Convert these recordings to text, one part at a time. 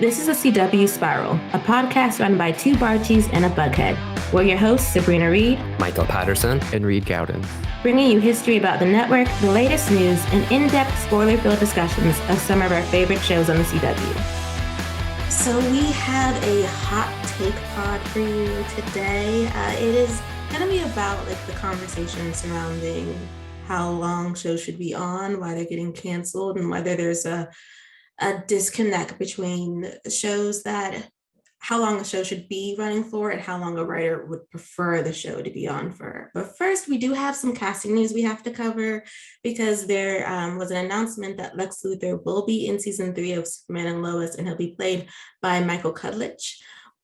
This is a CW Spiral, a podcast run by two Barchies and a Bughead. We're your hosts, Sabrina Reed, Michael Patterson, and Reed Gaudens, bringing you history about the network, the latest news, and in-depth spoiler-filled discussions of some of our favorite shows on the CW. So we have a hot take pod for you today. It is going to be about the conversation surrounding how long shows should be on, why they're getting canceled, and whether there's a disconnect between shows that how long a show should be running for and how long a writer would prefer the show to be on for. But first, we do have some casting news we have to cover because there was an announcement that Lex Luthor will be in season 3 of Superman and Lois, and he'll be played by Michael Cudlitch.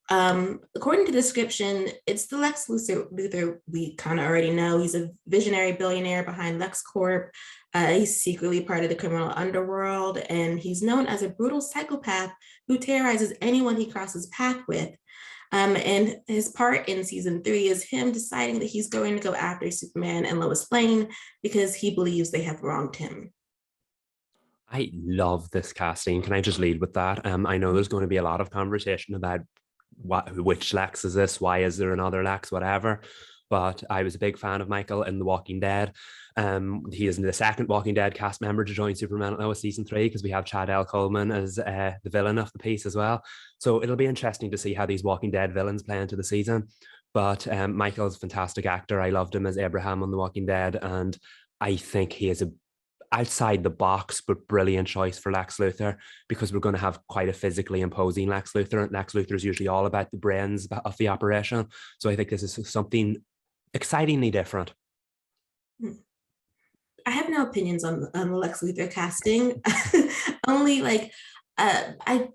According to the description, it's the Lex Luthor we kind of already know. He's a visionary billionaire behind LexCorp. He's secretly part of the criminal underworld, and he's known as a brutal psychopath who terrorizes anyone he crosses path with. And his part in season 3 is him deciding that he's going to go after Superman and Lois Lane because he believes they have wronged him. I love this casting. Can I just lead with that? I know there's going to be a lot of conversation about which Lex is this? Why is there another Lex? Whatever. But I was a big fan of Michael in The Walking Dead. He is the second Walking Dead cast member to join Superman and Lois season 3 because we have Chad L. Coleman as the villain of the piece as well. So it'll be interesting to see how these Walking Dead villains play into the season. But Michael's a fantastic actor. I loved him as Abraham on The Walking Dead, and I think he is a outside the box but brilliant choice for Lex Luthor because we're going to have quite a physically imposing Lex Luthor, and Lex Luthor is usually all about the brains of the operation. So I think this is something excitingly different. I have no opinions on the Lex Luthor casting. Only I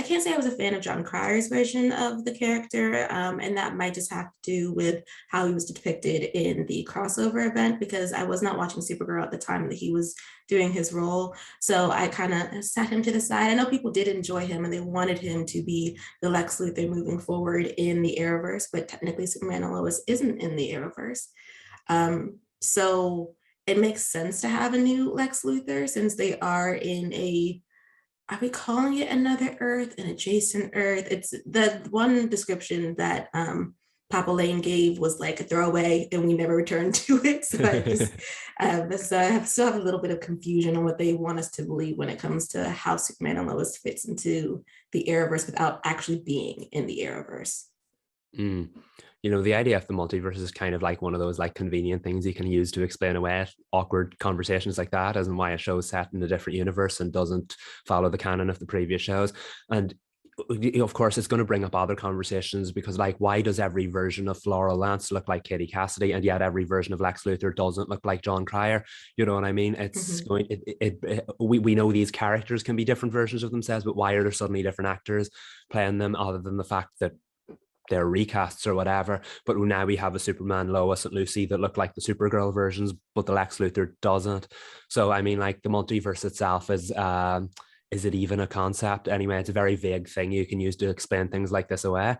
can't say I was a fan of Jon Cryer's version of the character, and that might just have to do with how he was depicted in the crossover event because I was not watching Supergirl at the time that he was doing his role. So I kind of sat him to the side. I know people did enjoy him and they wanted him to be the Lex Luthor moving forward in the Arrowverse, but technically Superman and Lois isn't in the Arrowverse. So it makes sense to have a new Lex Luthor since they are in are we calling it another Earth, an adjacent Earth? It's the one description that Papa Lane gave was like a throwaway and we never returned to it. So I still have a little bit of confusion on what they want us to believe when it comes to how Superman and Lois fits into the Arrowverse without actually being in the Arrowverse. You know, the idea of the multiverse is kind of like one of those convenient things you can use to explain away awkward conversations like that, as in why a show is set in a different universe and doesn't follow the canon of the previous shows. And of course, it's going to bring up other conversations because, why does every version of Laurel Lance look like Katie Cassidy, and yet every version of Lex Luthor doesn't look like Jon Cryer? You know what I mean? It's we know these characters can be different versions of themselves, but why are there suddenly different actors playing them, other than the fact that they're recasts or whatever? But now we have a Superman, Lois, and Lucy that look like the Supergirl versions, but the Lex Luthor doesn't. So I mean, the multiverse itself is it even a concept? Anyway, it's a very vague thing you can use to explain things like this away.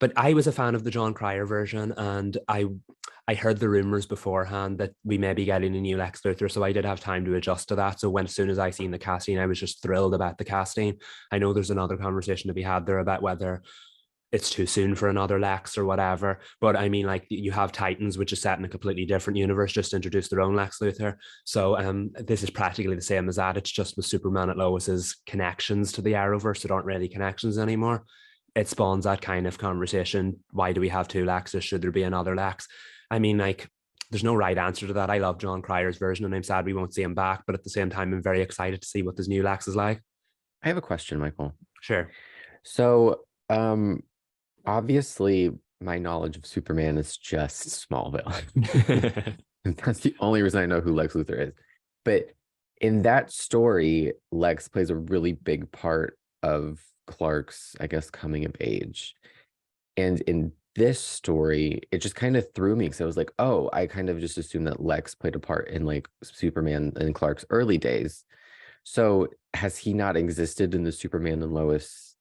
But I was a fan of the Jon Cryer version, and I heard the rumors beforehand that we may be getting a new Lex Luthor, so I did have time to adjust to that. So as soon as I seen the casting, I was just thrilled about the casting. I know there's another conversation to be had there about whether it's too soon for another Lex or whatever. But I mean, you have Titans, which is set in a completely different universe, just introduced their own Lex Luthor. So this is practically the same as that. It's just with Superman and Lois's connections to the Arrowverse that aren't really connections anymore. It spawns that kind of conversation. Why do we have two Lexes? Should there be another Lex? I mean, there's no right answer to that. I love Jon Cryer's version and I'm sad we won't see him back. But at the same time, I'm very excited to see what this new Lex is like. I have a question, Michael. Sure. So, obviously, my knowledge of Superman is just Smallville. And that's the only reason I know who Lex Luthor is. But in that story, Lex plays a really big part of Clark's, I guess, coming of age. And in this story, it just kind of threw me because I was like, oh, I kind of just assumed that Lex played a part in Superman and Clark's early days. So has he not existed in the Superman and Lois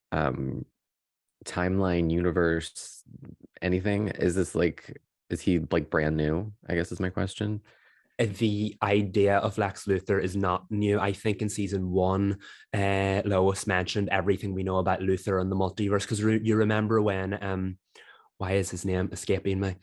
timeline, universe, anything? Is this is he brand new, I guess is my question. The idea of Lex Luthor is not new. I think in season 1, Lois mentioned everything we know about Luthor and the multiverse, because you remember when why is his name escaping me?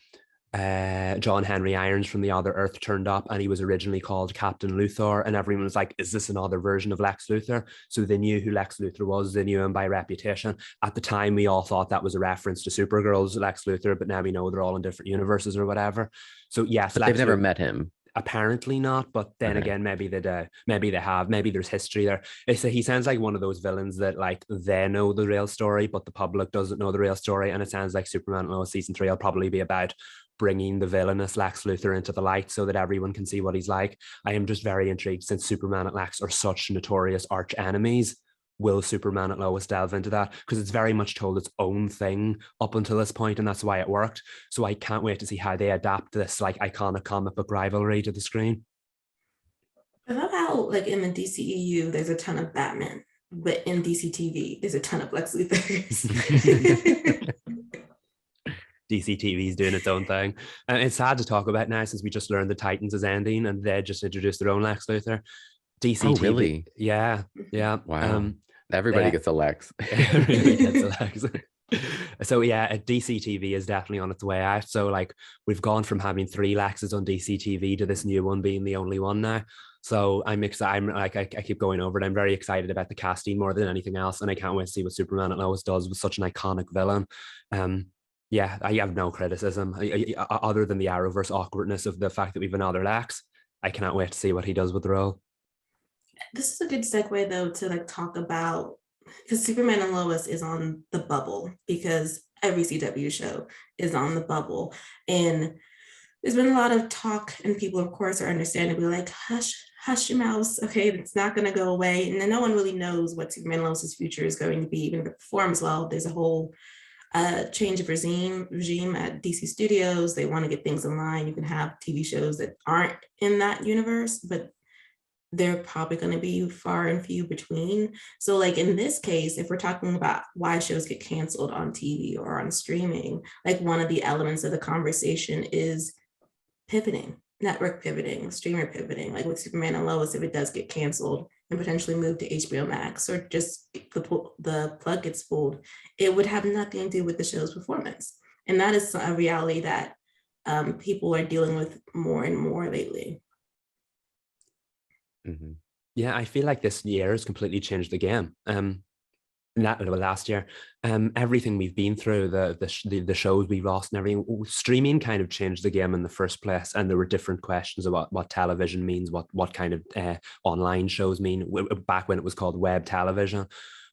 John Henry Irons from the Other Earth turned up, and he was originally called Captain Luthor, and everyone was like, is this another version of Lex Luthor? So they knew who Lex Luthor was. They knew him by reputation. At the time, we all thought that was a reference to Supergirl's Lex Luthor, but now we know they're all in different universes or whatever. So yes, but they've never met him. Apparently not, but then again, maybe they do. Maybe they have. Maybe there's history there. He sounds like one of those villains that like they know the real story, but the public doesn't know the real story. And it sounds like Superman and Lois season 3 will probably be about bringing the villainous Lex Luthor into the light so that everyone can see what he's like. I am just very intrigued, since Superman and Lex are such notorious arch enemies. Will Superman and Lois delve into that? Because it's very much told its own thing up until this point, and that's why it worked. So I can't wait to see how they adapt this like iconic comic book rivalry to the screen. I love how, like, in the DCEU, there's a ton of Batman, but in DC TV, there's a ton of Lex Luthors. DC TV is doing its own thing. And it's sad to talk about now, since we just learned the Titans is ending and they just introduced their own Lex Luthor. DC TV, really? Yeah. Wow. Everybody gets a Lex. Everybody gets a Lex. So yeah, DC TV is definitely on its way out. So like, we've gone from having 3 Lexes on DC TV to this new one being the only one now. So I'm excited. I keep going over it. I'm very excited about the casting more than anything else, and I can't wait to see what Superman and Lois does with such an iconic villain. Yeah, I have no criticism other than the Arrowverse awkwardness of the fact that we've another Lex. I cannot wait to see what he does with the role. This is a good segue though to like talk about, because Superman and Lois is on the bubble, because every CW show is on the bubble, and there's been a lot of talk, and people of course are understandably like, hush your mouths, okay, it's not going to go away. And then no one really knows what Superman and Lois's future is going to be, even if it performs well. There's a whole change of regime at DC Studios. They want to get things in line. You can have TV shows that aren't in that universe, but they're probably going to be far and few between. So like in this case, if we're talking about why shows get canceled on TV or on streaming, like one of the elements of the conversation is pivoting, network pivoting, streamer pivoting, like with Superman and Lois. If it does get canceled and potentially move to HBO Max, or just the plug gets pulled, it would have nothing to do with the show's performance. And that is a reality that people are dealing with more and more lately. Mm-hmm. Yeah, I feel like this year has completely changed the game. Last year, everything we've been through, the shows we've lost and everything, streaming kind of changed the game in the first place, and there were different questions about what television means, what kind of online shows mean, back when it was called web television.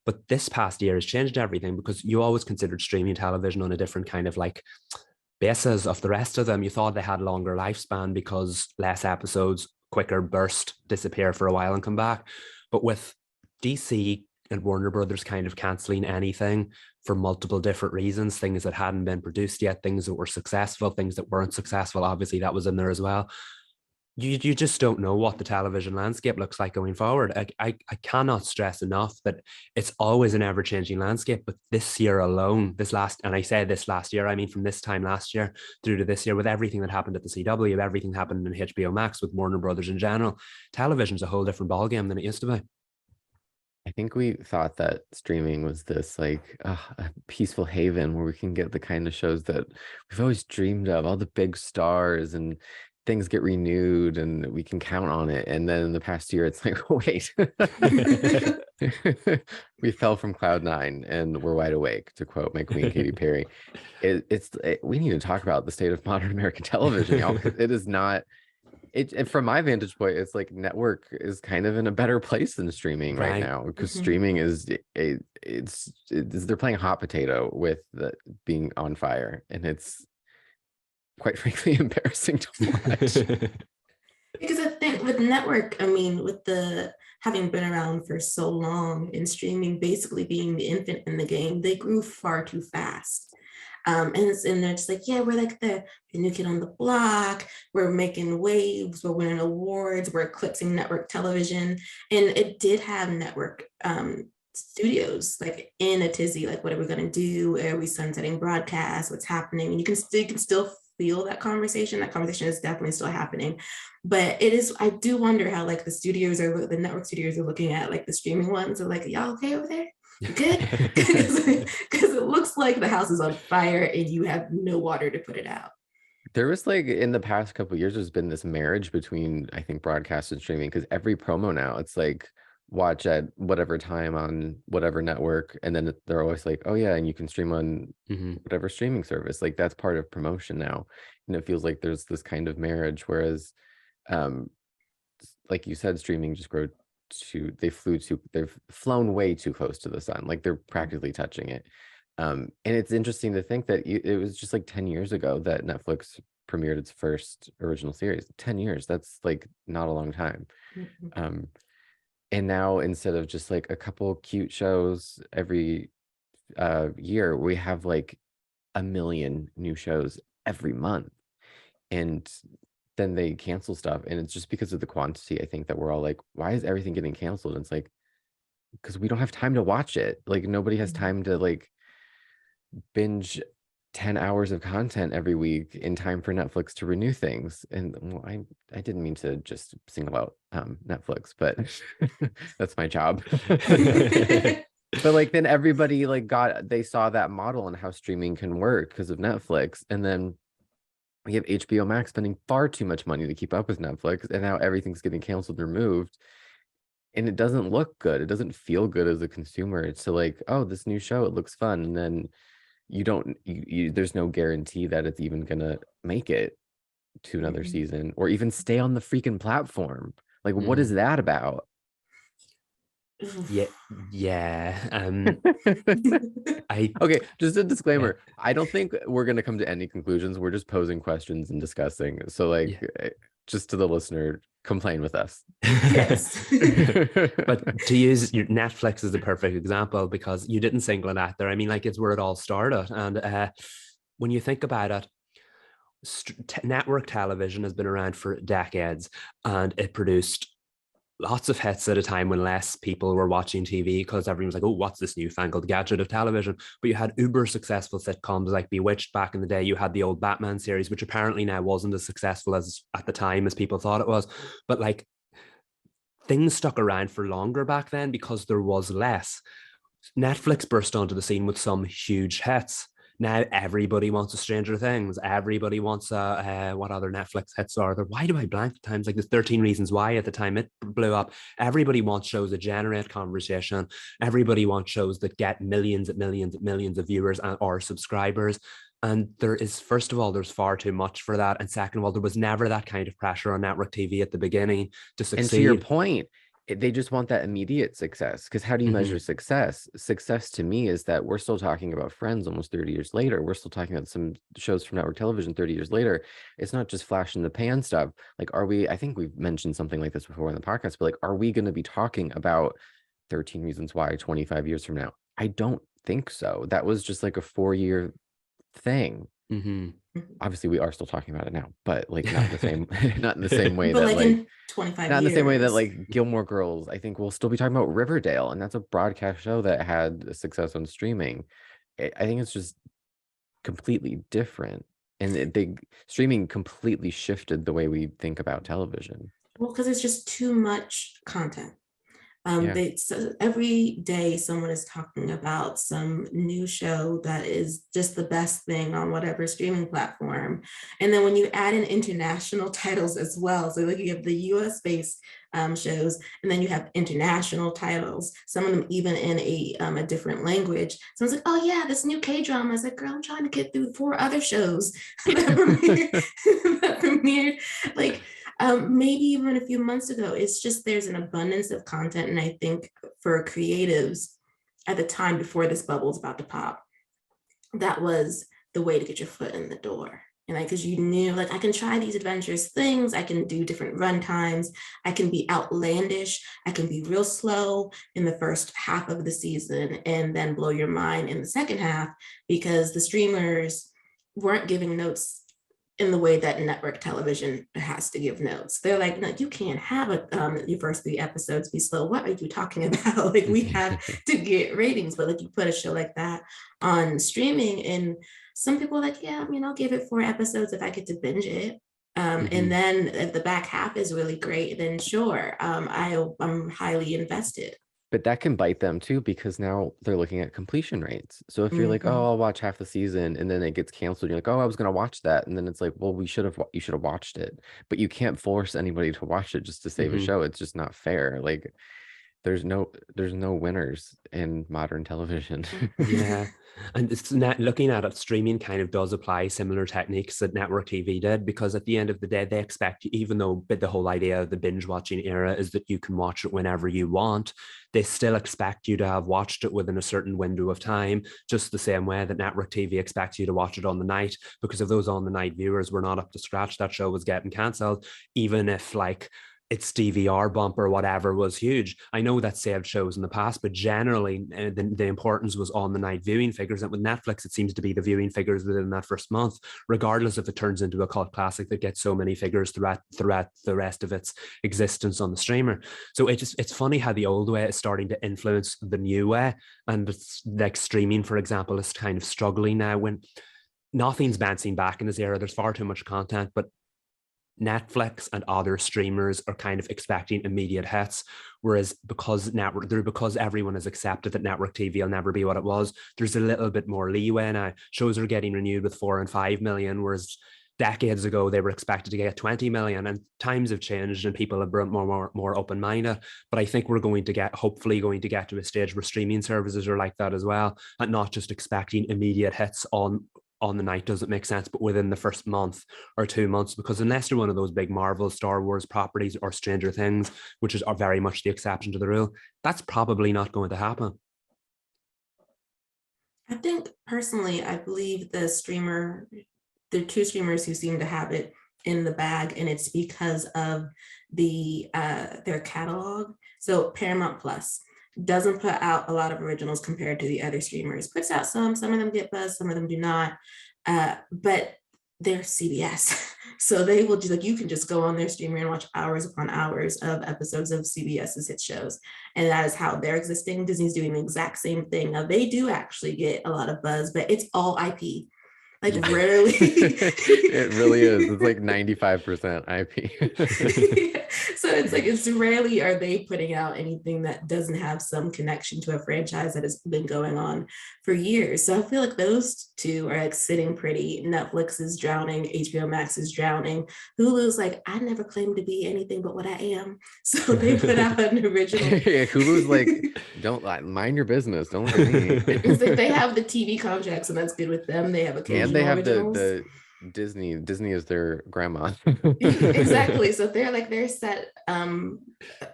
But this past year has changed everything, because you always considered streaming television on a different kind of like basis of the rest of them. You thought they had longer lifespan because less episodes, quicker burst, disappear for a while and come back. But with DC and Warner Brothers kind of canceling anything for multiple different reasons, things that hadn't been produced yet, things that were successful, things that weren't successful, obviously that was in there as well. You just don't know what the television landscape looks like going forward. I cannot stress enough that it's always an ever-changing landscape, but this year alone, and I say this last year, I mean from this time last year through to this year, with everything that happened at the CW, everything happened in HBO Max, with Warner Brothers in general, television's a whole different ballgame than it used to be. I think we thought that streaming was this like a peaceful haven where we can get the kind of shows that we've always dreamed of, all the big stars, and things get renewed and we can count on it. And then in the past year, it's like, wait, we fell from cloud 9 and we're wide awake, to quote my queen, Katy Perry. We need to talk about the state of modern American television, y'all. It is not. From my vantage point, it's like network is kind of in a better place than streaming right now, because streaming is they're playing hot potato with being on fire, and it's quite frankly embarrassing to watch. Because I think with network, I mean, with the having been around for so long and streaming basically being the infant in the game, they grew far too fast. And they're just like, yeah, we're like the new kid on the block. We're making waves. We're winning awards. We're eclipsing network television. And it did have network studios like in a tizzy, like, what are we going to do? Are we sunsetting broadcast? What's happening? And you can still feel that conversation. That conversation is definitely still happening, but I do wonder how like the network studios are looking at like the streaming ones. Are like, y'all okay over there? Good? Because it looks like the house is on fire and you have no water to put it out. There was like in the past couple of years, there's been this marriage between, I think, broadcast and streaming, because every promo now it's like watch at whatever time on whatever network, and then they're always like, oh yeah, and you can stream on whatever streaming service. Like that's part of promotion now, and it feels like there's this kind of marriage. Whereas, like you said, streaming just they've flown way too close to the sun. Like they're practically touching it. And it's interesting to think that it was just like 10 years ago that Netflix premiered its first original series. 10 years, that's like not a long time. And now instead of just like a couple cute shows every year, we have like 1 million new shows every month. And then they cancel stuff, and it's just because of the quantity. I think that we're all like, why is everything getting canceled? And it's like, because we don't have time to watch it. Like nobody has time to like binge 10 hours of content every week in time for Netflix to renew things. And well, I didn't mean to just single out Netflix, but that's my job. But like then everybody like they saw that model and how streaming can work because of Netflix. And then we have HBO Max spending far too much money to keep up with Netflix, and now everything's getting canceled and removed. And it doesn't look good. It doesn't feel good as a consumer. It's so like, oh, this new show, it looks fun. And then there's no guarantee that it's even gonna make it to another season or even stay on the freaking platform. Like, what is that about? Yeah. Okay, just a disclaimer. I don't think we're gonna come to any conclusions. We're just posing questions and discussing. So like, just to the listener, complain with us. Yes. But to use your Netflix is the perfect example, because you didn't single it out there. I mean, like, it's where it all started. And when you think about it, network television has been around for decades, and it produced lots of hits at a time when less people were watching TV, because everyone was like, oh, what's this newfangled gadget of television? But you had uber successful sitcoms like Bewitched back in the day. You had the old Batman series, which apparently now wasn't as successful as at the time as people thought it was. But like, things stuck around for longer back then because there was less. Netflix burst onto the scene with some huge hits. Now everybody wants a Stranger Things. Everybody wants what other Netflix hits are there? Why do I blank at times? Like this 13 Reasons Why at the time it blew up. Everybody wants shows that generate conversation. Everybody wants shows that get millions and millions and millions of viewers or subscribers. And there is, first of all, there's far too much for that. And second of all, there was never that kind of pressure on network TV at the beginning to succeed. And to your point, they just want that immediate success. Because how do you measure success? Success to me is that we're still talking about Friends almost 30 years later. We're still talking about some shows from network television 30 years later. It's not just flash in the pan stuff. Like, I think we've mentioned something like this before in the podcast, but like, are we going to be talking about 13 Reasons Why 25 years from now? I don't think so. That was just like a 4-year thing. Obviously we are still talking about it now, but like not in the same way that like in 25 not in years. the same way that like Gilmore Girls, I think we'll still be talking about Riverdale, and that's a broadcast show that had a success on streaming. I think it's just completely different, and streaming completely shifted the way we think about television. Well, because it's just too much content. So every day someone is talking about some new show that is just the best thing on whatever streaming platform. And then when you add in international titles as well, so like you have the US based shows, and then you have international titles, some of them even in a different language. So I was like, oh yeah, this new K-drama. I was like, girl, I'm trying to get through 4 other shows that premiered like maybe even a few months ago. It's just there's an abundance of content. And I think for creatives at the time before this bubble was about to pop, that was the way to get your foot in the door. And like, because you knew, like, I can try these adventurous things, I can do different run times, I can be outlandish, I can be real slow in the first half of the season and then blow your mind in the second half, because the streamers weren't giving notes in the way that network television has to give notes. They're like, no, you can't have your first 3 episodes be slow. What are you talking about? Like, we have to get ratings, but like, you put a show like that on streaming, and some people are like, yeah, I mean, I'll give it 4 episodes if I get to binge it. And then if the back half is really great, then sure, I'm highly invested. But that can bite them too, because now they're looking at completion rates. So if you're like, oh, I'll watch half the season, and then it gets canceled, you're like, oh, I was gonna watch that, and then it's like, well, you should have watched it. But you can't force anybody to watch it just to save a show. It's just not fair. Like, there's no winners in modern television. Yeah. And it's looking at it, streaming kind of does apply similar techniques that network TV did, because at the end of the day, they expect you, even though the whole idea of the binge watching era is that you can watch it whenever you want, they still expect you to have watched it within a certain window of time, just the same way that network TV expects you to watch it on the night, because if those on the night viewers were not up to scratch, that show was getting cancelled, even if like its DVR bump or whatever was huge. I know that saved shows in the past, but generally the importance was on the night viewing figures. And with Netflix, it seems to be the viewing figures within that first month, regardless if it turns into a cult classic that gets so many figures throughout the rest of its existence on the streamer. So it's funny how the old way is starting to influence the new way. And it's like streaming, for example, is kind of struggling now when nothing's bouncing back in this era. There's far too much content, but Netflix and other streamers are kind of expecting immediate hits, whereas because everyone has accepted that network TV will never be what it was, there's a little bit more leeway now. Shows are getting renewed with 4 and 5 million, whereas decades ago they were expected to get 20 million, and times have changed and people have been more open-minded. But I think we're hopefully going to get to a stage where streaming services are like that as well, and not just expecting immediate hits on the night. Doesn't make sense, but within the first month or 2 months, because unless they're one of those big Marvel, Star Wars properties or Stranger Things, which are very much the exception to the rule, that's probably not going to happen. I think personally, I believe there are 2 streamers who seem to have it in the bag, and it's because of their catalog. So Paramount Plus doesn't put out a lot of originals compared to the other streamers. Puts out some of them get buzz, some of them do not, but they're CBS. So they will do, like, you can just go on their streamer and watch hours upon hours of episodes of CBS's hit shows. And that is how they're existing. Disney's doing the exact same thing. Now, they do actually get a lot of buzz, but it's all IP. Like, rarely. It really is. It's like 95% IP. So it's like, it's rarely are they putting out anything that doesn't have some connection to a franchise that has been going on for years. So I feel like those 2 are like sitting pretty. Netflix is drowning, HBO Max is drowning. Hulu's like, I never claimed to be anything but what I am. So they put out an original. Yeah, Hulu's like, don't mind your business. Don't look at me. It's like they have the TV contracts, and that's good with them. They have occasional and they have originals. the Disney is their grandma. Exactly. So they're set, and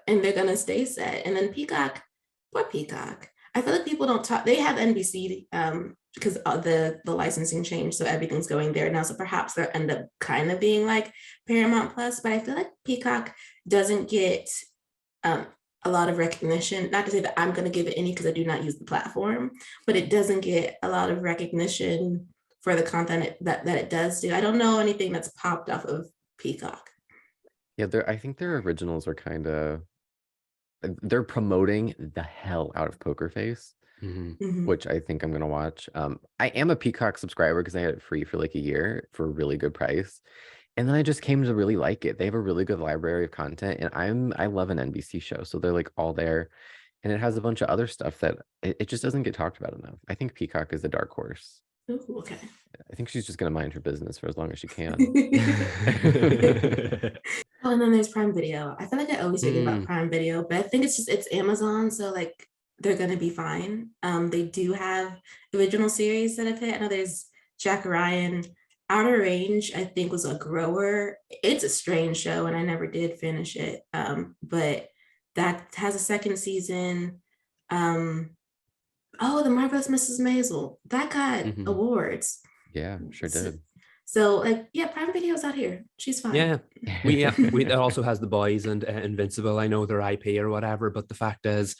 they're gonna stay set. And then Peacock, what Peacock? I feel like people don't talk. They have NBC because the licensing changed, so everything's going there now. So perhaps they'll end up kind of being like Paramount Plus. But I feel like Peacock doesn't get a lot of recognition. Not to say that I'm going to give it any, because I do not use the platform, but it doesn't get a lot of recognition for the content that it does do. I don't know anything that's popped off of Peacock. Yeah, I think their originals are kind of, they're promoting the hell out of Poker Face, which I think I'm going to watch. I am a Peacock subscriber because I had it free for like a year for a really good price. And then I just came to really like it. They have a really good library of content, and I love an NBC show. So they're like all there, and it has a bunch of other stuff that it just doesn't get talked about enough. I think Peacock is a dark horse. Ooh, okay. I think she's just going to mind her business for as long as she can. Oh, and then there's Prime Video. I feel like I always think about Prime Video, but I think it's Amazon, so like they're gonna be fine. They do have original series that I've hit. I know there's Jack Ryan. Outer Range, I think, was a grower. It's a strange show, and I never did finish it. But that has a second season. The Marvelous Mrs. Maisel, that got awards. Yeah, sure did. So like, yeah, Prime Video's out here. She's fine. Yeah, it also has The Boys and Invincible. I know they're IP or whatever, but the fact is,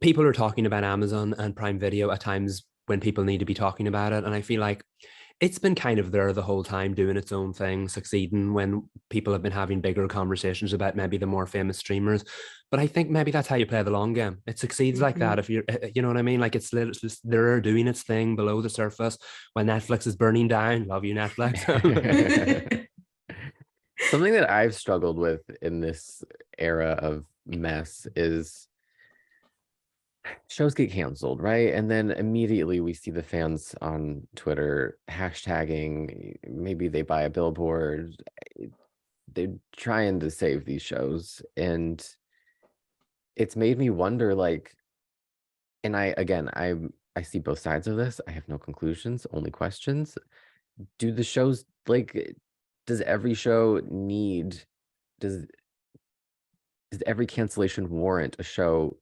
people are talking about Amazon and Prime Video at times when people need to be talking about it, and I feel like it's been kind of there the whole time, doing its own thing, succeeding when people have been having bigger conversations about maybe the more famous streamers. But I think maybe that's how you play the long game. It succeeds like that. If you're, you know what I mean? Like it's just, they're doing its thing below the surface when Netflix is burning down. Love you, Netflix. Something that I've struggled with in this era of mess is shows get canceled, right? And then immediately we see the fans on Twitter hashtagging, maybe they buy a billboard. They're trying to save these shows. And it's made me wonder, like, and I see both sides of this. I have no conclusions, only questions. Do the shows, like, does every show need, does every cancellation warrant a show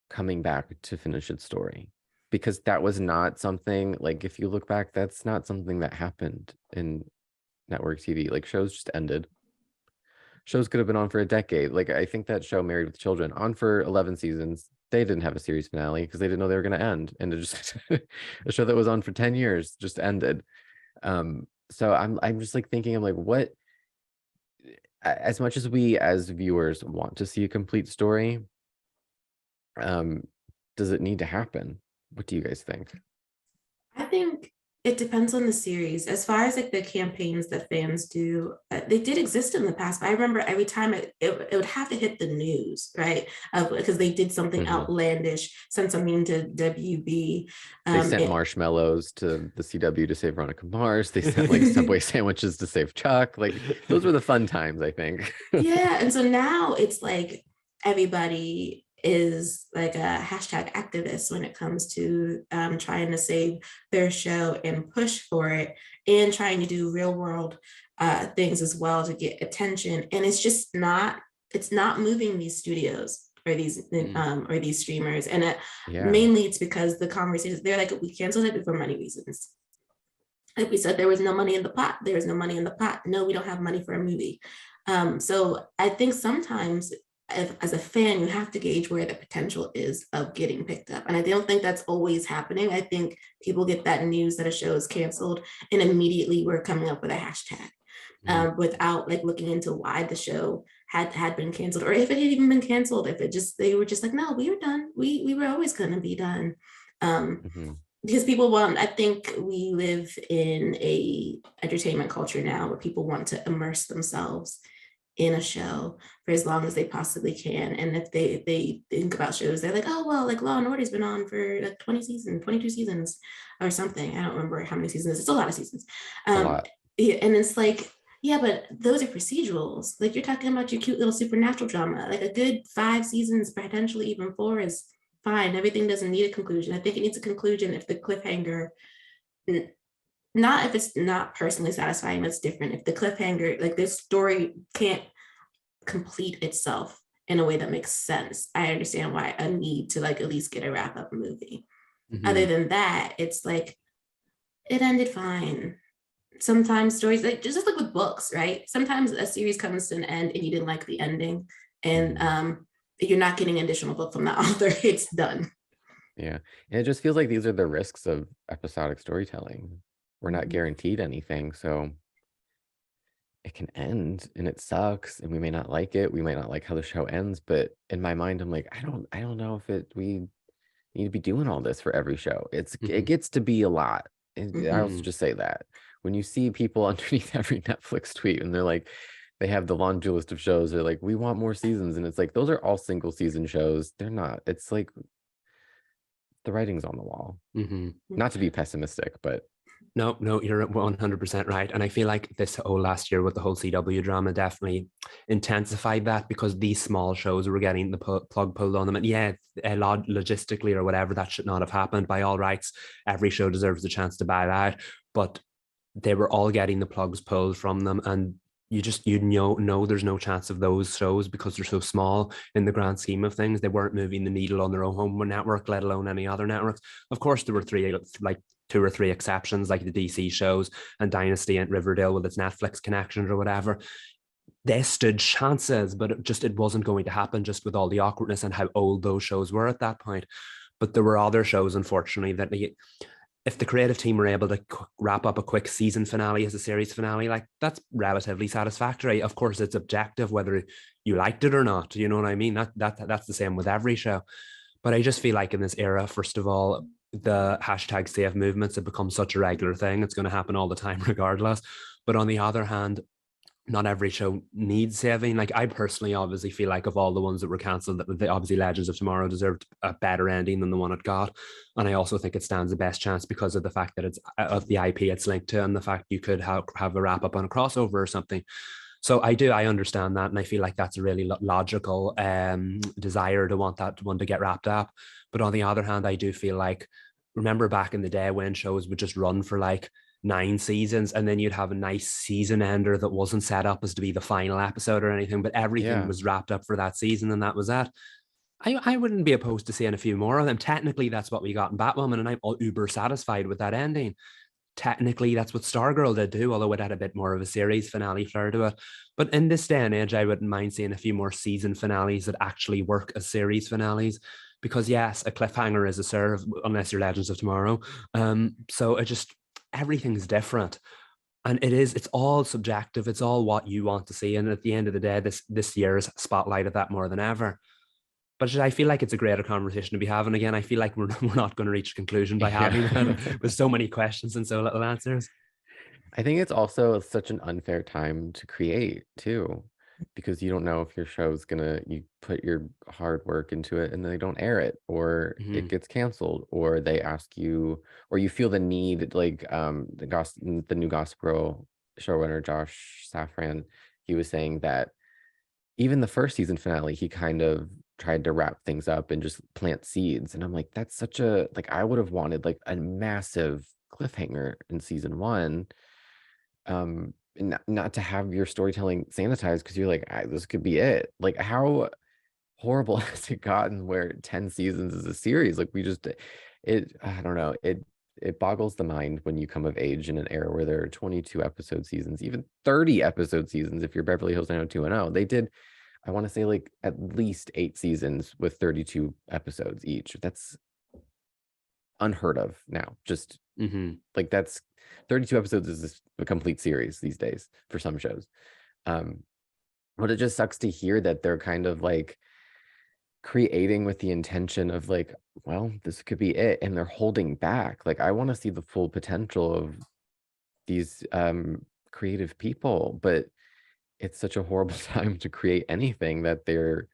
coming back to finish its story? Because that was not something, like, if you look back, that's not something that happened in network TV. Like, shows just ended. Shows could have been on for a decade. Like, I think that show Married with Children, on for 11 seasons, they didn't have a series finale because they didn't know they were going to end, and it just a show that was on for 10 years just ended. So I'm just like thinking, I'm like, what, as much as we as viewers want to see a complete story, does it need to happen? What do you guys think? I think it depends on the series. As far as like the campaigns that fans do, they did exist in the past, but I remember every time it would have to hit the news, right? Because they did something outlandish, sent something to WB. They sent marshmallows to the CW to save Veronica Mars. They sent like Subway sandwiches to save Chuck. Like, those were the fun times, I think. Yeah, and so now it's like everybody is like a hashtag activist when it comes to trying to save their show and push for it, and trying to do real world things as well to get attention. And it's just not, it's not moving these studios or these or these streamers. And mainly it's because the conversations, they're like, we canceled it for money reasons. Like we said, there was no money in the pot. There was no money in the pot. No, we don't have money for a movie. So I think sometimes as a fan, you have to gauge where the potential is of getting picked up. And I don't think that's always happening. I think people get that news that a show is canceled and immediately we're coming up with a hashtag without like looking into why the show had been canceled, or if it had even been canceled, if it just, they were just like, no, we were done. We were always going to be done. Because people want, I think we live in a entertainment culture now where people want to immerse themselves in a show for as long as they possibly can. And if they think about shows, they're like, oh, well, like Law and Order's been on for like 22 seasons or something. I don't remember how many seasons. It's a lot of seasons. A lot. Yeah, and it's like, yeah, but those are procedurals. Like, you're talking about your cute little supernatural drama. Like, a good 5 seasons, potentially even 4, is fine. Everything doesn't need a conclusion. I think it needs a conclusion if the cliffhanger, not if it's not personally satisfying, that's different. If the cliffhanger, like this story can't complete itself in a way that makes sense, I understand why a need to like at least get a wrap up movie. Other than that, it's like, it ended fine. Sometimes stories, like just like with books, right? Sometimes a series comes to an end and you didn't like the ending, and you're not getting an additional book from the author. It's done. Yeah, and it just feels like these are the risks of episodic storytelling. We're not guaranteed anything, so it can end and it sucks, and we may not like it. We might not like how the show ends, but in my mind, I'm like, I don't know if we need to be doing all this for every show. It gets to be a lot. And I also just say that when you see people underneath every Netflix tweet and they're like, they have the laundry list of shows, they're like, we want more seasons, and it's like, those are all single season shows. They're not. It's like the writing's on the wall. Not to be pessimistic, but no, you're 100% right. And I feel like this whole last year with the whole CW drama definitely intensified that, because these small shows were getting the plug pulled on them. And yeah, logistically or whatever, that should not have happened. By all rights, every show deserves the chance to buy that. But they were all getting the plugs pulled from them. And you know there's no chance of those shows because they're so small in the grand scheme of things. They weren't moving the needle on their own home network, let alone any other networks. Of course, there were 2 or 3 exceptions, like the DC shows and Dynasty and Riverdale with its Netflix connections or whatever. They stood chances, but it wasn't going to happen, just with all the awkwardness and how old those shows were at that point. But there were other shows, unfortunately, that if the creative team were able to wrap up a quick season finale as a series finale, like that's relatively satisfactory. Of course, it's objective whether you liked it or not. You know what I mean? That's the same with every show. But I just feel like in this era, first of all, the hashtag save movements have become such a regular thing. It's going to happen all the time, regardless. But on the other hand, not every show needs saving. Like I personally obviously feel like of all the ones that were cancelled, that obviously Legends of Tomorrow deserved a better ending than the one it got. And I also think it stands the best chance because of the fact that it's of the IP it's linked to, and the fact you could have a wrap up on a crossover or something. So I understand that, and I feel like that's a really logical desire to want that one to get wrapped up. But on the other hand, I do feel like, remember back in the day when shows would just run for like 9 seasons, and then you'd have a nice season ender that wasn't set up as to be the final episode or anything, but everything was wrapped up for that season, and that was that. I wouldn't be opposed to seeing a few more of them. Technically, that's what we got in Batwoman, and I'm uber satisfied with that ending. Technically, that's what Stargirl did too, although it had a bit more of a series finale flair to it. But in this day and age, I wouldn't mind seeing a few more season finales that actually work as series finales. Because yes, a cliffhanger is a serve, unless you're Legends of Tomorrow. So it just, everything's different. And it's all subjective. It's all what you want to see. And at the end of the day, this year's spotlighted that more than ever. But I feel like it's a greater conversation to be having. Again, I feel like we're not going to reach a conclusion by having that with so many questions and so little answers. I think it's also such an unfair time to create too, because you don't know if your show's you put your hard work into it and they don't air it, or it gets canceled, or they ask you, or you feel the need, like the new Gossip Girl showrunner Josh Safran, he was saying that even the first season finale, he kind of tried to wrap things up and just plant seeds. And I'm like, that's such a, like, I would have wanted like a massive cliffhanger in season 1. And not to have your storytelling sanitized, because you're like, this could be it. Like, how horrible has it gotten where 10 seasons is a series? Like, I don't know. It boggles the mind when you come of age in an era where there are 22 episode seasons, even 30 episode seasons. If you're Beverly Hills 90210, they did, I want to say, like at least 8 seasons with 32 episodes each. That's unheard of now. Just like, that's 32 episodes is a complete series these days for some shows. But it just sucks to hear that they're kind of like creating with the intention of like, well, this could be it, and they're holding back. Like, I want to see the full potential of these creative people, but it's such a horrible time to create anything that they're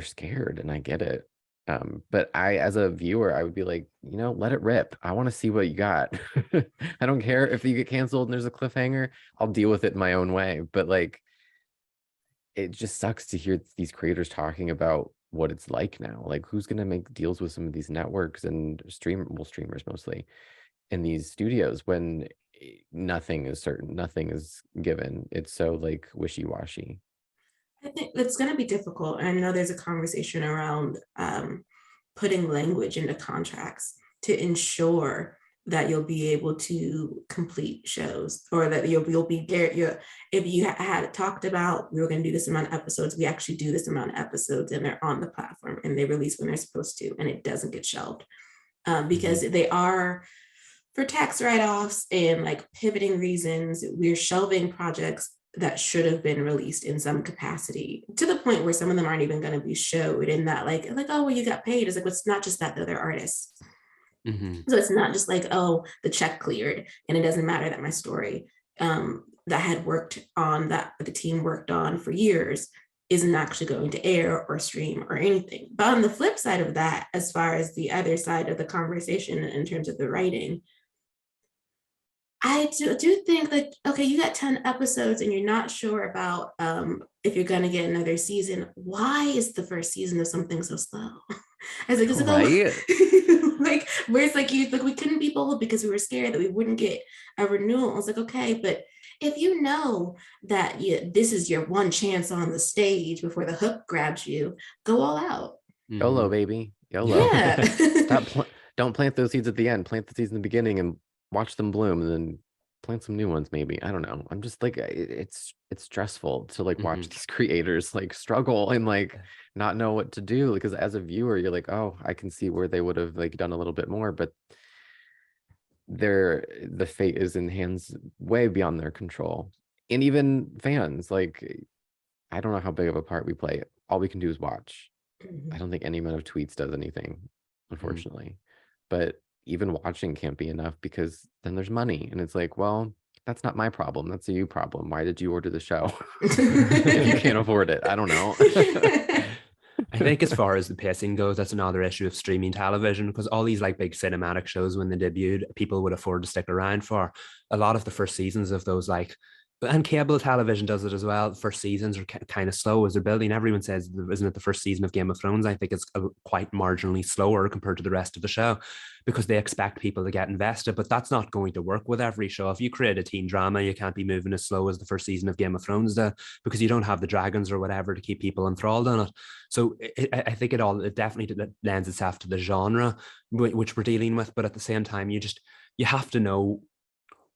scared, and I get it. But as a viewer, I would be like, let it rip. I want to see what you got. I don't care if you get canceled and there's a cliffhanger. I'll deal with it in my own way. But like, it just sucks to hear these creators talking about what it's like now. Like, who's going to make deals with some of these networks and streamers mostly, in these studios, when nothing is certain, nothing is given. It's so like wishy-washy. I think it's going to be difficult. I know there's a conversation around putting language into contracts to ensure that you'll be able to complete shows, or that you'll be if you had talked about, we were going to do this amount of episodes, we actually do this amount of episodes, and they're on the platform and they release when they're supposed to, and it doesn't get shelved because they are, for tax write-offs and like pivoting reasons, we're shelving projects that should have been released in some capacity, to the point where some of them aren't even going to be showed, in that like, oh, well, you got paid. It's like, well, it's not just that, though, they're artists. So it's not just like, oh, the check cleared and it doesn't matter that my story that had worked on, that the team worked on for years, isn't actually going to air or stream or anything. But on the flip side of that, as far as the other side of the conversation in terms of the writing, I do think like, okay, you got 10 episodes and you're not sure about if you're going to get another season. Why is the first season of something so slow? I was like, is it like, where it's like, we couldn't be bold because we were scared that we wouldn't get a renewal. I was like, okay, but if you know that this is your one chance on the stage before the hook grabs you, go all out. YOLO, baby. YOLO. Yeah. Don't plant those seeds at the end. Plant the seeds in the beginning and watch them bloom, and then plant some new ones maybe. I don't know. I'm just like, it's stressful to like watch these creators like struggle and like not know what to do, because as a viewer you're like, oh, I can see where they would have like done a little bit more, but the fate is in hands way beyond their control. And even fans, like, I don't know how big of a part we play. All we can do is watch. I don't think any amount of tweets does anything, unfortunately. But even watching can't be enough, because then there's money, and it's like, well, that's not my problem. That's a you problem. Why did you order the show if you can't afford it? I don't know. I think as far as the pacing goes, that's another issue of streaming television, because all these like big cinematic shows, when they debuted, people would afford to stick around for. A lot of the first seasons of those, like, and cable television does it as well. The first seasons are kind of slow as they're building. Everyone says, isn't it the first season of Game of Thrones? I think it's quite marginally slower compared to the rest of the show, because they expect people to get invested. But that's not going to work with every show. If you create a teen drama, you can't be moving as slow as the first season of Game of Thrones did, because you don't have the dragons or whatever to keep people enthralled in it. So I think it definitely lends itself to the genre which we're dealing with. But at the same time, you have to know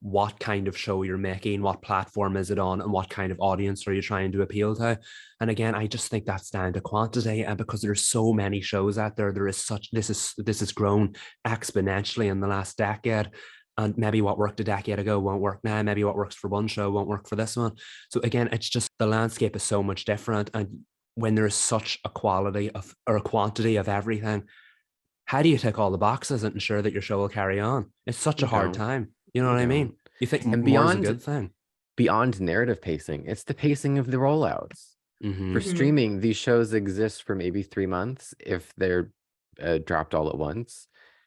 what kind of show you're making, what platform is it on, and what kind of audience are you trying to appeal to. And again, I just think that's down to quantity, and because there's so many shows out there, this has grown exponentially in the last decade. And maybe what worked a decade ago won't work now. Maybe what works for one show won't work for this one. So again, it's just the landscape is so much different. And when there's such a quality of, or a quantity of everything, how do you tick all the boxes and ensure that your show will carry on? It's such a hard time. You know what I mean? You think and more is a good thing. Beyond narrative pacing, it's the pacing of the rollouts. For streaming, these shows exist for maybe 3 months if they're dropped all at once,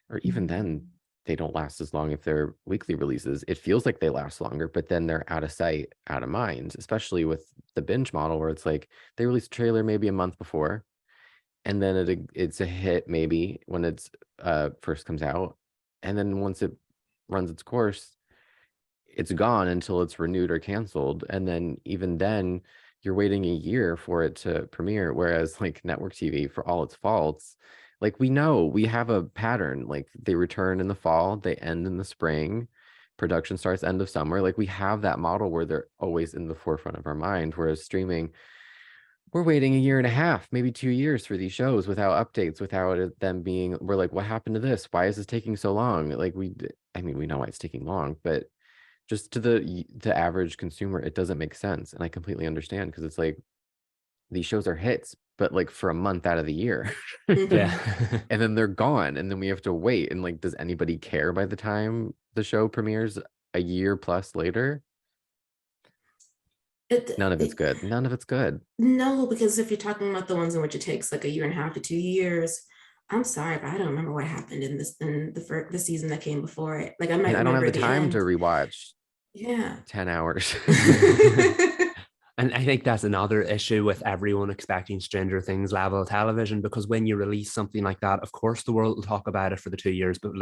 or even then they don't last as long if they're weekly releases. It feels like they last longer, but then they're out of sight, out of mind, especially with the binge model, where it's like they release a trailer maybe a month before, and then it's a hit maybe when it's first comes out, and then once it runs its course, it's gone until it's renewed or canceled. And then even then you're waiting a year for it to premiere. Whereas like network TV, for all its faults, like we have a pattern, like they return in the fall, they end in the spring, production starts end of summer. Like we have that model where they're always in the forefront of our mind. Whereas streaming, we're waiting a year and a half, maybe 2 years for these shows without updates, without them being, we're like, what happened to this? Why is this taking so long? Like we know why it's taking long, but just to the average consumer, it doesn't make sense. And I completely understand, because it's like these shows are hits, but like for a month out of the year. Yeah. And then they're gone. And then we have to wait. And like, does anybody care by the time the show premieres a year plus later? None of it's good. None of it's good. No, because if you're talking about the ones in which it takes like a year and a half to 2 years, I'm sorry, but I don't remember what happened in the season that came before it. Like I might. And I don't have the time to rewatch. Yeah. 10 hours. And I think that's another issue with everyone expecting Stranger Things level television, because when you release something like that, of course, the world will talk about it for the 2 years, but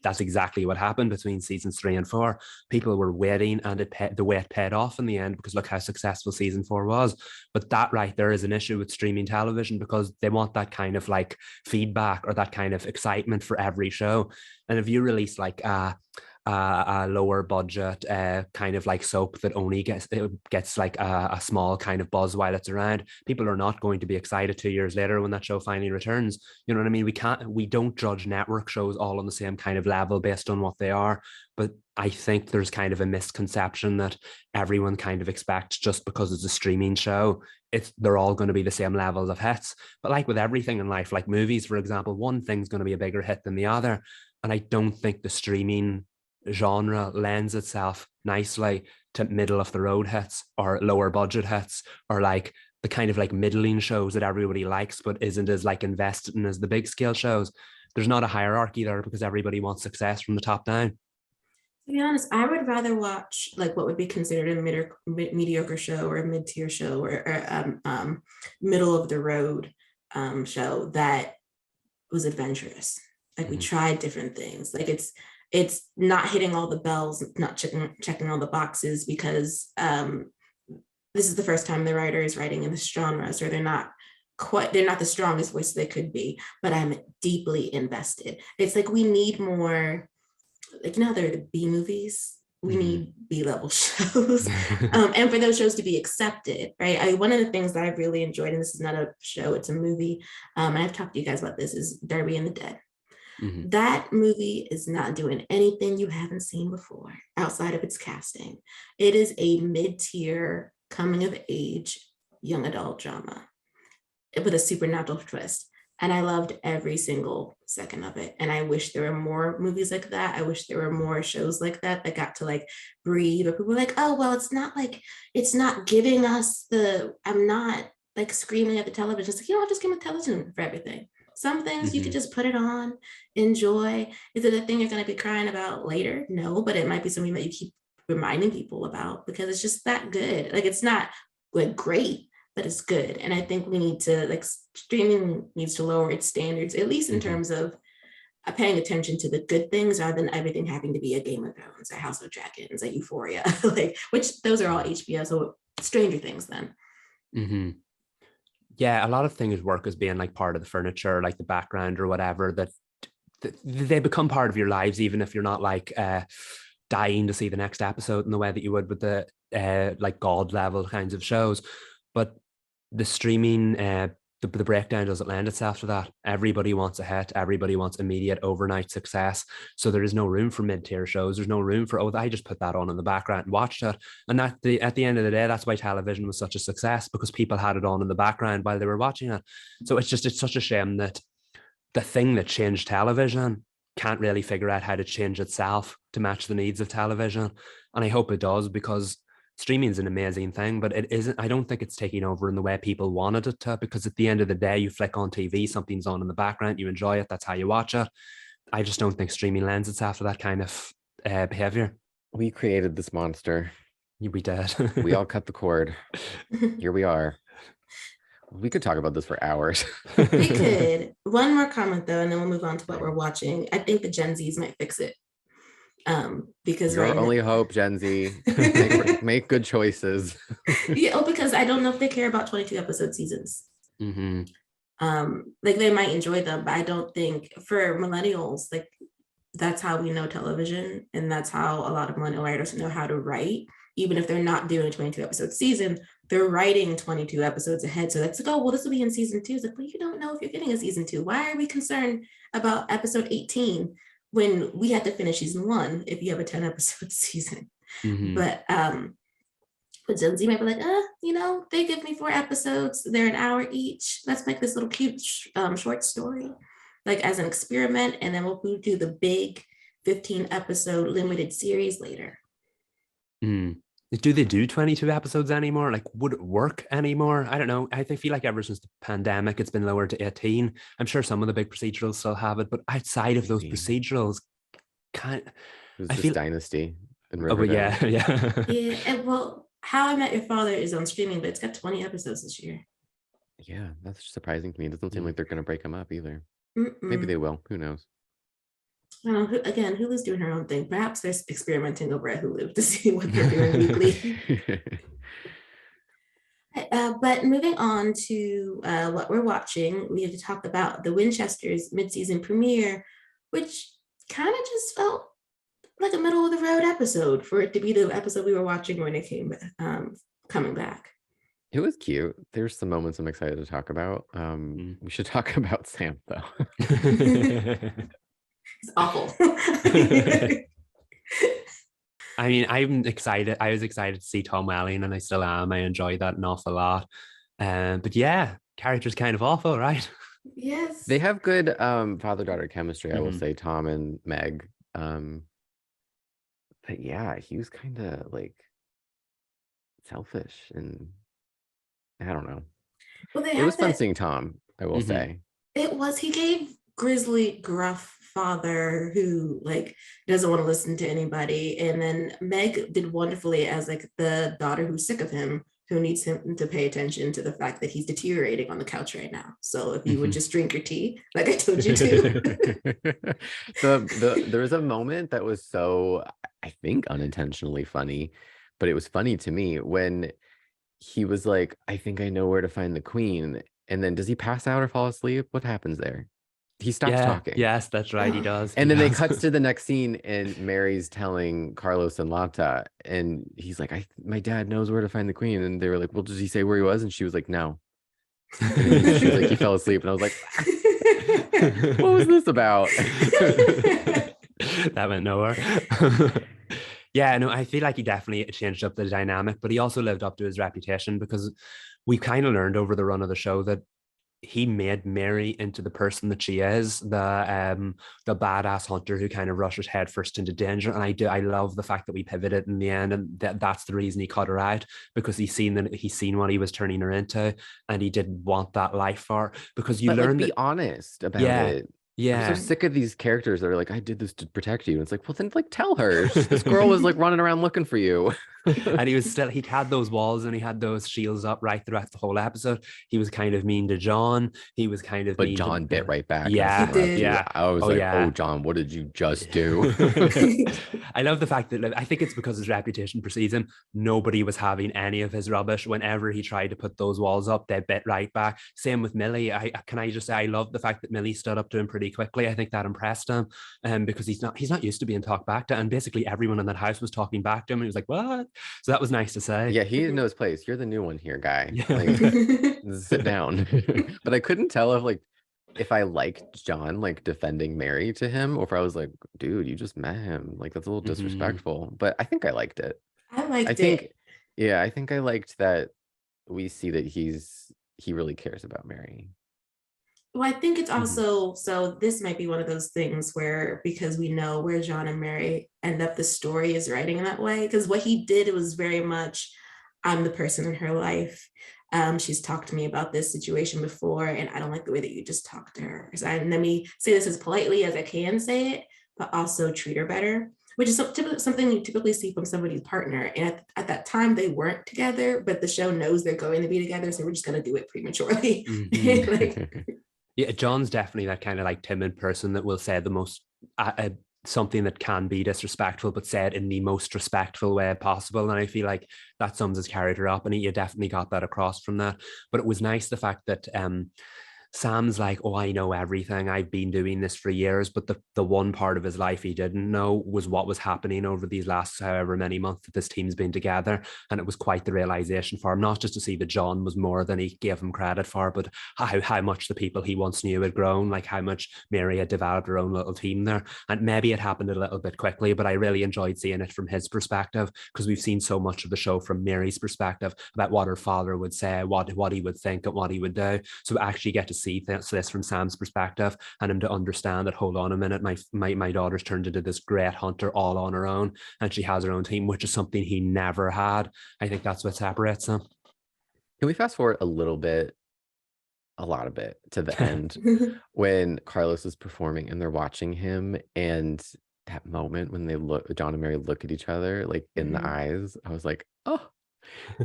that's exactly what happened between seasons 3 and 4. People were waiting, and the wait paid off in the end, because look how successful season 4 was. But that right there is an issue with streaming television, because they want that kind of like feedback or that kind of excitement for every show. And if you release like a lower budget kind of like soap that only gets like a small kind of buzz while it's around, people are not going to be excited 2 years later when that show finally returns. You know what I mean? We don't judge network shows all on the same kind of level based on what they are, but I think there's kind of a misconception that everyone kind of expects, just because it's a streaming show, they're all going to be the same levels of hits. But like with everything in life, like movies, for example, one thing's going to be a bigger hit than the other. And I don't think the streaming genre lends itself nicely to middle of the road hits or lower budget hits, or like the kind of like middling shows that everybody likes but isn't as like invested in as the big scale shows. There's not a hierarchy there, because everybody wants success from the top down. To be honest, I would rather watch like what would be considered a mediocre show or a mid-tier show or middle of the road show that was adventurous. Like we tried different things. Like it's not hitting all the bells, not checking all the boxes, because this is the first time the writer is writing in this genre, so they're not the strongest voice they could be, but I'm deeply invested. It's like we need more, like now they're the B movies. We need B-level shows, and for those shows to be accepted, right? One of the things that I've really enjoyed, and this is not a show, it's a movie, and I've talked to you guys about this, is Derby and the Dead. Mhm. That movie is not doing anything you haven't seen before outside of its casting. It is a mid-tier coming of age young adult drama with a supernatural twist. And I loved every single second of it. And I wish there were more movies like that. I wish there were more shows like that that got to like breathe. But people were like, oh, well, it's not giving us I'm not like screaming at the television. It's like, you don't have to scream at television for everything. Some things you could just put it on, enjoy. Is it a thing you're going to be crying about later? No, but it might be something that you keep reminding people about because it's just that good. Like, it's not like great, but it's good. And I think we need to, like, streaming needs to lower its standards, at least in terms of paying attention to the good things rather than everything having to be a Game of Thrones, a House of Dragons, a Euphoria, like, which those are all HBO, so Stranger Things then. Mm-hmm. Yeah, a lot of things work as being like part of the furniture, like the background or whatever, that they become part of your lives, even if you're not like dying to see the next episode in the way that you would with the like God level kinds of shows. But the streaming, the breakdown doesn't lend itself to that. Everybody wants a hit. Everybody wants immediate overnight success. So there is no room for mid-tier shows. There's no room for, oh, I just put that on in the background and watched it. And at the end of the day, that's why television was such a success, because people had it on in the background while they were watching it. So it's such a shame that the thing that changed television can't really figure out how to change itself to match the needs of television. And I hope it does, because streaming is an amazing thing, but it isn't. I don't think it's taking over in the way people wanted it to, because at the end of the day, you flick on TV, something's on in the background, you enjoy it, that's how you watch it. I just don't think streaming lends itself to that kind of behavior. We created this monster. We did. We all cut the cord. Here we are. We could talk about this for hours. We could. One more comment though, and then we'll move on to what we're watching. I think the Gen Zs might fix it. Because your only hope, Gen Z, make good choices. Yeah, because I don't know if they care about 22 episode seasons. Mm-hmm. Like, they might enjoy them, but I don't think for millennials, like, that's how we know television, and that's how a lot of millennial writers know how to write. Even if they're not doing a 22 episode season, they're writing 22 episodes ahead. So that's like, oh, well, this will be in season 2. It's like, well, you don't know if you're getting a season 2. Why are we concerned about episode 18 when we had to finish season 1 if you have a 10 episode season? Mm-hmm. But Gen Z might be like, they give me 4 episodes, they're an hour each. Let's make this little cute short story, like, as an experiment, and then we'll do the big 15 episode limited series later. Do they do 22 episodes anymore? Like, would it work anymore? I don't know. I feel like ever since the pandemic, it's been lowered to 18. I'm sure some of the big procedurals still have it, but outside of those procedurals, it was just Dynasty and Riverdale. Oh, yeah. Yeah, and well, How I Met Your Father is on streaming, but it's got 20 episodes this year. Yeah, that's surprising to me. It doesn't seem like they're going to break them up either. Mm-mm. Maybe they will. Who knows? Again, Hulu's doing her own thing. Perhaps they're experimenting over at Hulu to see what they're doing weekly. But moving on to what we're watching, we have to talk about the Winchesters mid-season premiere, which kind of just felt like a middle of the road episode for it to be the episode we were watching when it came coming back. It was cute. There's some moments I'm excited to talk about. We should talk about Sam though. It's awful. I mean, I'm excited. I was excited to see Tom Welling, and I still am. I enjoyed that an awful lot. But yeah, character's kind of awful, right? Yes. They have good father-daughter chemistry, I will say, Tom and Meg. But yeah, he was kind of like selfish, and I don't know. Well, it was fun seeing Tom, I will say. It was. He gave grizzly, gruff father who like doesn't want to listen to anybody, and then Meg did wonderfully as like the daughter who's sick of him, who needs him to pay attention to the fact that he's deteriorating on the couch right now. So if you would just drink your tea like I told you to. There was a moment that was so, I think, unintentionally funny, but it was funny to me when he was like, I think I know where to find the queen, and then does he pass out or fall asleep? What happens there? He stops talking. Yes, that's right. He does. And then they cuts to the next scene, and Mary's telling Carlos and Lata, and he's like, my dad knows where to find the queen. And they were like, well, does he say where he was? And she was like, no. And she was like, he fell asleep. And I was like, What was this about? That went nowhere. Yeah, no, I feel like he definitely changed up the dynamic, but he also lived up to his reputation because we kind of learned over the run of the show that he made Mary into the person that she is, the badass hunter who kind of rushes headfirst into danger. And I love the fact that we pivoted in the end, and that's the reason he cut her out, because he's seen what he was turning her into, and he didn't want that life for her. Because you learn be that, honest about yeah, it. yeah. I'm so sick of these characters that are like, I did this to protect you. And it's like, well, then like tell her. This girl was like running around looking for you. And he had those walls and he had those shields up right throughout the whole episode. He was kind of mean to John. He was kind of But mean John bit right back. Yeah, yeah. I was oh, John, what did you just do? I love the fact that I think it's because his reputation precedes him. Nobody was having any of his rubbish. Whenever he tried to put those walls up, they bit right back. Same with Millie. I just say I love the fact that Millie stood up to him pretty quickly. I think that impressed him, because he's not used to being talked back to, and basically everyone in that house was talking back to him. And he was like, "What?" So that was nice to say. Yeah, he didn't know his place. You're the new one here, guy. Yeah. Like, sit down. But I couldn't tell if I liked John like defending Mary to him, or if I was like, dude, you just met him. Like that's a little disrespectful. But I think I liked it. I think I liked that we see that he really cares about Mary. Well, I think it's also, so this might be one of those things where, because we know where John and Mary end up, the story is writing in that way. Because what he did, it was very much, I'm the person in her life. She's talked to me about this situation before, and I don't like the way that you just talked to her. So let me say this as politely as I can say it, but also treat her better, which is something you typically see from somebody's partner. And at that time, they weren't together, but the show knows they're going to be together, so we're just going to do it prematurely. Yeah, John's definitely that kind of like timid person that will say the most something that can be disrespectful, but said in the most respectful way possible. And I feel like that sums his character up, and he definitely got that across from that. But it was nice the fact that Sam's like, oh, I know everything. I've been doing this for years. But the one part of his life he didn't know was what was happening over these last however many months that this team's been together. And it was quite the realization for him, not just to see that John was more than he gave him credit for, but how much the people he once knew had grown, like how much Mary had developed her own little team there. And maybe it happened a little bit quickly, but I really enjoyed seeing it from his perspective, because we've seen so much of the show from Mary's perspective about what her father would say, what he would think and what he would do. So we actually get to see this from Sam's perspective, and him to understand that, hold on a minute, my daughter's turned into this great hunter all on her own, and she has her own team, which is something he never had. I think that's what separates them. Can we fast forward a lot of bit to the end when Carlos is performing and they're watching him, and that moment when John and Mary look at each other like in the eyes, I was like, oh.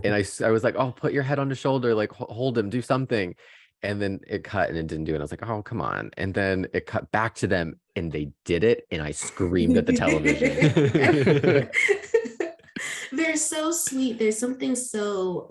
And I was like, oh, put your head on his shoulder, like hold him, do something. And then it cut and it didn't do it. I was like, oh, come on. And then it cut back to them and they did it. And I screamed at the television. They're so sweet. There's something so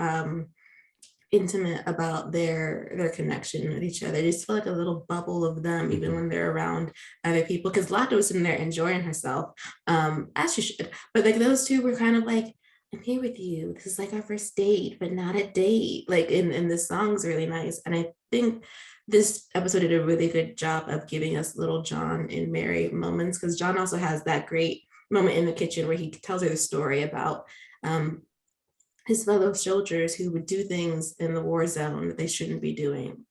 intimate about their connection with each other. I just feel like a little bubble of them, even when they're around other people. Because Lotta was sitting there enjoying herself, as she should. But like those two were kind of like, I'm here with you. This is like our first date, but not a date. Like, and the song's really nice. And I think this episode did a really good job of giving us little John and Mary moments, because John also has that great moment in the kitchen where he tells her the story about his fellow soldiers who would do things in the war zone that they shouldn't be doing,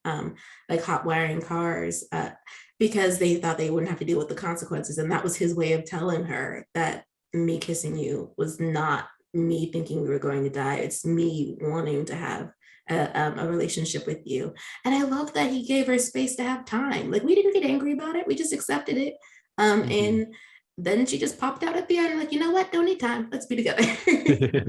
like hot wiring cars, because they thought they wouldn't have to deal with the consequences. And that was his way of telling her that me kissing you was not me thinking we were going to die. It's me wanting to have a relationship with you. And I love that he gave her space to have time. Like, we didn't get angry about it. We just accepted it. And then she just popped out at the end, like, you know what? Don't need time. Let's be together.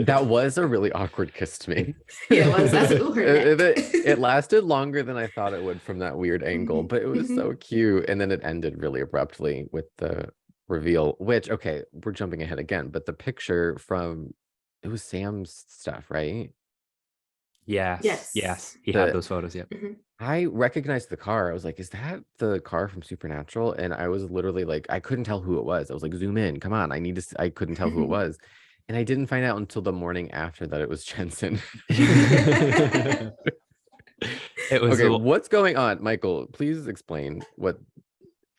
That was a really awkward kiss to me. Yeah, it was. That's it lasted longer than I thought it would from that weird angle, but it was so cute. And then it ended really abruptly with the reveal, which, okay, we're jumping ahead again, but the picture from, it was Sam's stuff, right? Yes. He had those photos. Yeah. I recognized the car. I was like, is that the car from Supernatural? And I was literally like, I couldn't tell who it was. I was like, zoom in, come on. I couldn't tell who it was. And I didn't find out until the morning after that it was Jensen. It was Okay, what's going on? Michael, please explain what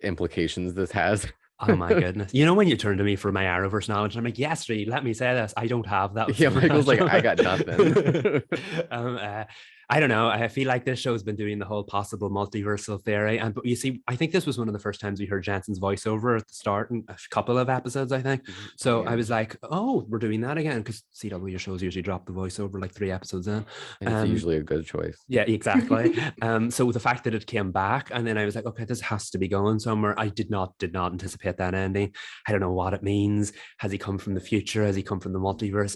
implications this has. Oh my goodness. You know when you turn to me for my Arrowverse knowledge, and I'm like, yes, Reed, let me say this. I don't have that. Yeah, Michael's like, I got nothing. I don't know. I feel like this show's been doing the whole possible multiversal theory. But you see, I think this was one of the first times we heard Jensen's voiceover at the start in a couple of episodes, I think. So I was like, oh, we're doing that again, because CW shows usually drop the voiceover like 3 episodes in. And it's usually a good choice. Yeah, exactly. So the fact that it came back, and then I was like, okay, this has to be going somewhere. I did not anticipate that ending. I don't know what it means. Has he come from the future? Has he come from the multiverse?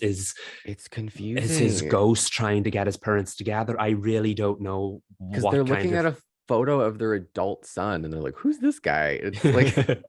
It's confusing. Is his ghost trying to get his parents together? I really don't know. Because they're looking at a photo of their adult son and they're like, who's this guy? It's like,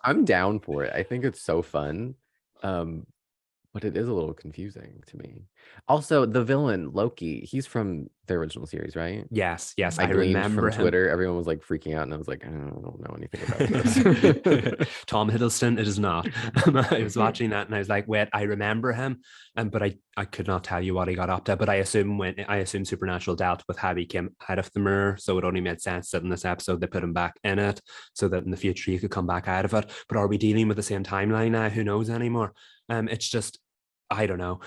I'm down for it. I think it's so fun. But it is a little confusing to me. Also, the villain, Loki, he's from the original series, right? Yes. I remember from Twitter, everyone was like freaking out, and I was like, I don't know anything about this. Tom Hiddleston, it is not. I was watching that and I was like, wait, I remember him, but I could not tell you what he got up to. But I assume Supernatural dealt with how he came out of the mirror, so it only made sense that in this episode they put him back in it, so that in the future he could come back out of it. But are we dealing with the same timeline now? Who knows anymore? It's just, I don't know.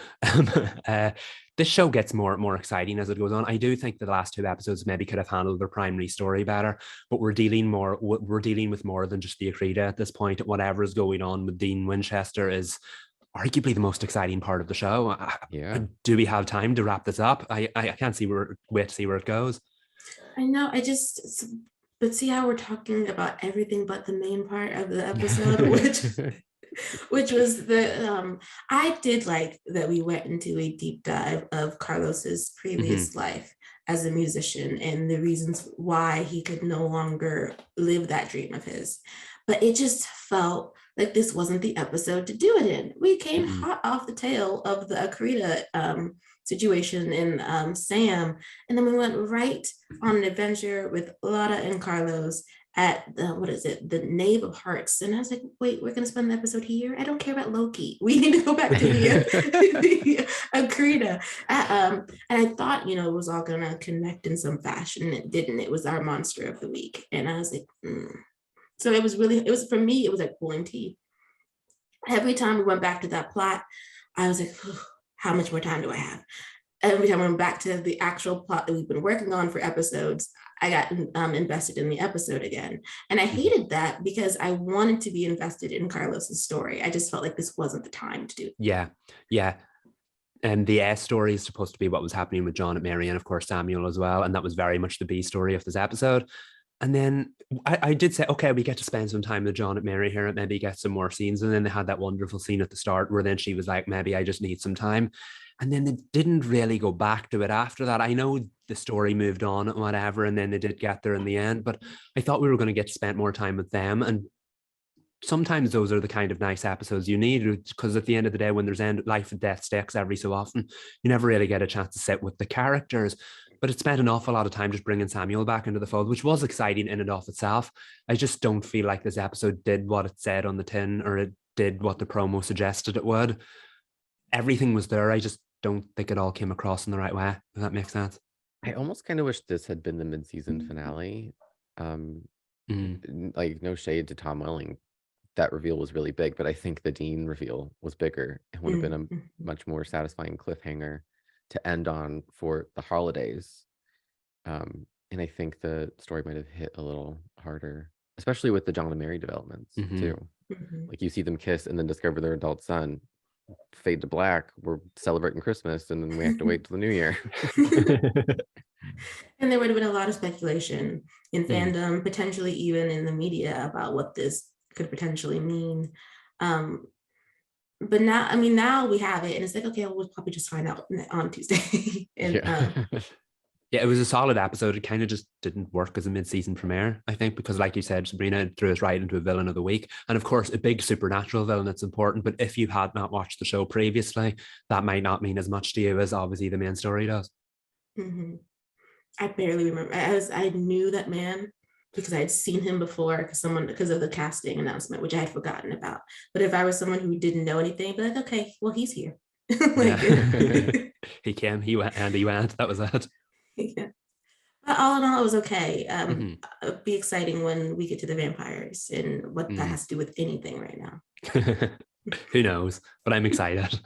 This show gets more exciting as it goes on. I do think the last 2 episodes maybe could have handled their primary story better, but we're dealing with more than just the Akrita at this point. Whatever is going on with Dean Winchester is arguably the most exciting part of the show. Yeah. Do we have time to wrap this up? I can't wait to see where it goes. I know. But see how we're talking about everything but the main part of the episode, which was I did like that we went into a deep dive of Carlos's previous life as a musician and the reasons why he could no longer live that dream of his. But it just felt like this wasn't the episode to do it in. We came hot off the tail of the Akrita situation in Sam, and then we went right on an adventure with Lada and Carlos at the Knave of Hearts. And I was like, wait, we're going to spend the episode here? I don't care about Loki. We need to go back to the Akrita. And I thought, it was all going to connect in some fashion. It didn't. It was our monster of the week. And I was like, So for me, it was like pulling teeth. Every time we went back to that plot, I was like, how much more time do I have? Every time I went back to the actual plot that we've been working on for episodes, I got invested in the episode again. And I hated that because I wanted to be invested in Carlos's story. I just felt like this wasn't the time to do it. Yeah. And the A story is supposed to be what was happening with John and Mary, and of course Samuel as well. And that was very much the B story of this episode. And then I did say, okay, we get to spend some time with John and Mary here and maybe get some more scenes. And then they had that wonderful scene at the start where then she was like, maybe I just need some time. And then they didn't really go back to it after that. I know the story moved on and whatever, and then they did get there in the end, but I thought we were going to get to spend more time with them. And sometimes those are the kind of nice episodes you need, because at the end of the day, when there's life and death stakes every so often, you never really get a chance to sit with the characters. But it spent an awful lot of time just bringing Samuel back into the fold, which was exciting in and of itself. I just don't feel like this episode did what it said on the tin, or it did what the promo suggested it would. Everything was there. I just don't think it all came across in the right way, if that makes sense. I almost kind of wish this had been the mid-season finale. Like, no shade to Tom Welling. That reveal was really big, but I think the Dean reveal was bigger. It would have been a much more satisfying cliffhanger to end on for the holidays. And I think the story might have hit a little harder, especially with the John and Mary developments too. Like, you see them kiss and then discover their adult son, fade to black, we're celebrating Christmas, and then we have to wait till the new year. And there would have been a lot of speculation in fandom, potentially even in the media, about what this could potentially mean. But now we have it, and it's like, okay, we'll probably just find out on Tuesday. Yeah, it was a solid episode. It kind of just didn't work as a mid-season premiere, I think, because like you said, Sabrina threw us right into a villain of the week. And of course, a big supernatural villain, that's important. But if you had not watched the show previously, that might not mean as much to you as obviously the main story does. I barely remember. I knew that man because I had seen him before because of the casting announcement, which I had forgotten about. But if I was someone who didn't know anything, I'd be like, okay, well, he's here. He came, he went, and he went. That was it. Yeah. All in all, it was okay. Mhm. It'll be exciting when we get to the vampires and what that has to do with anything right now. Who knows? But I'm excited.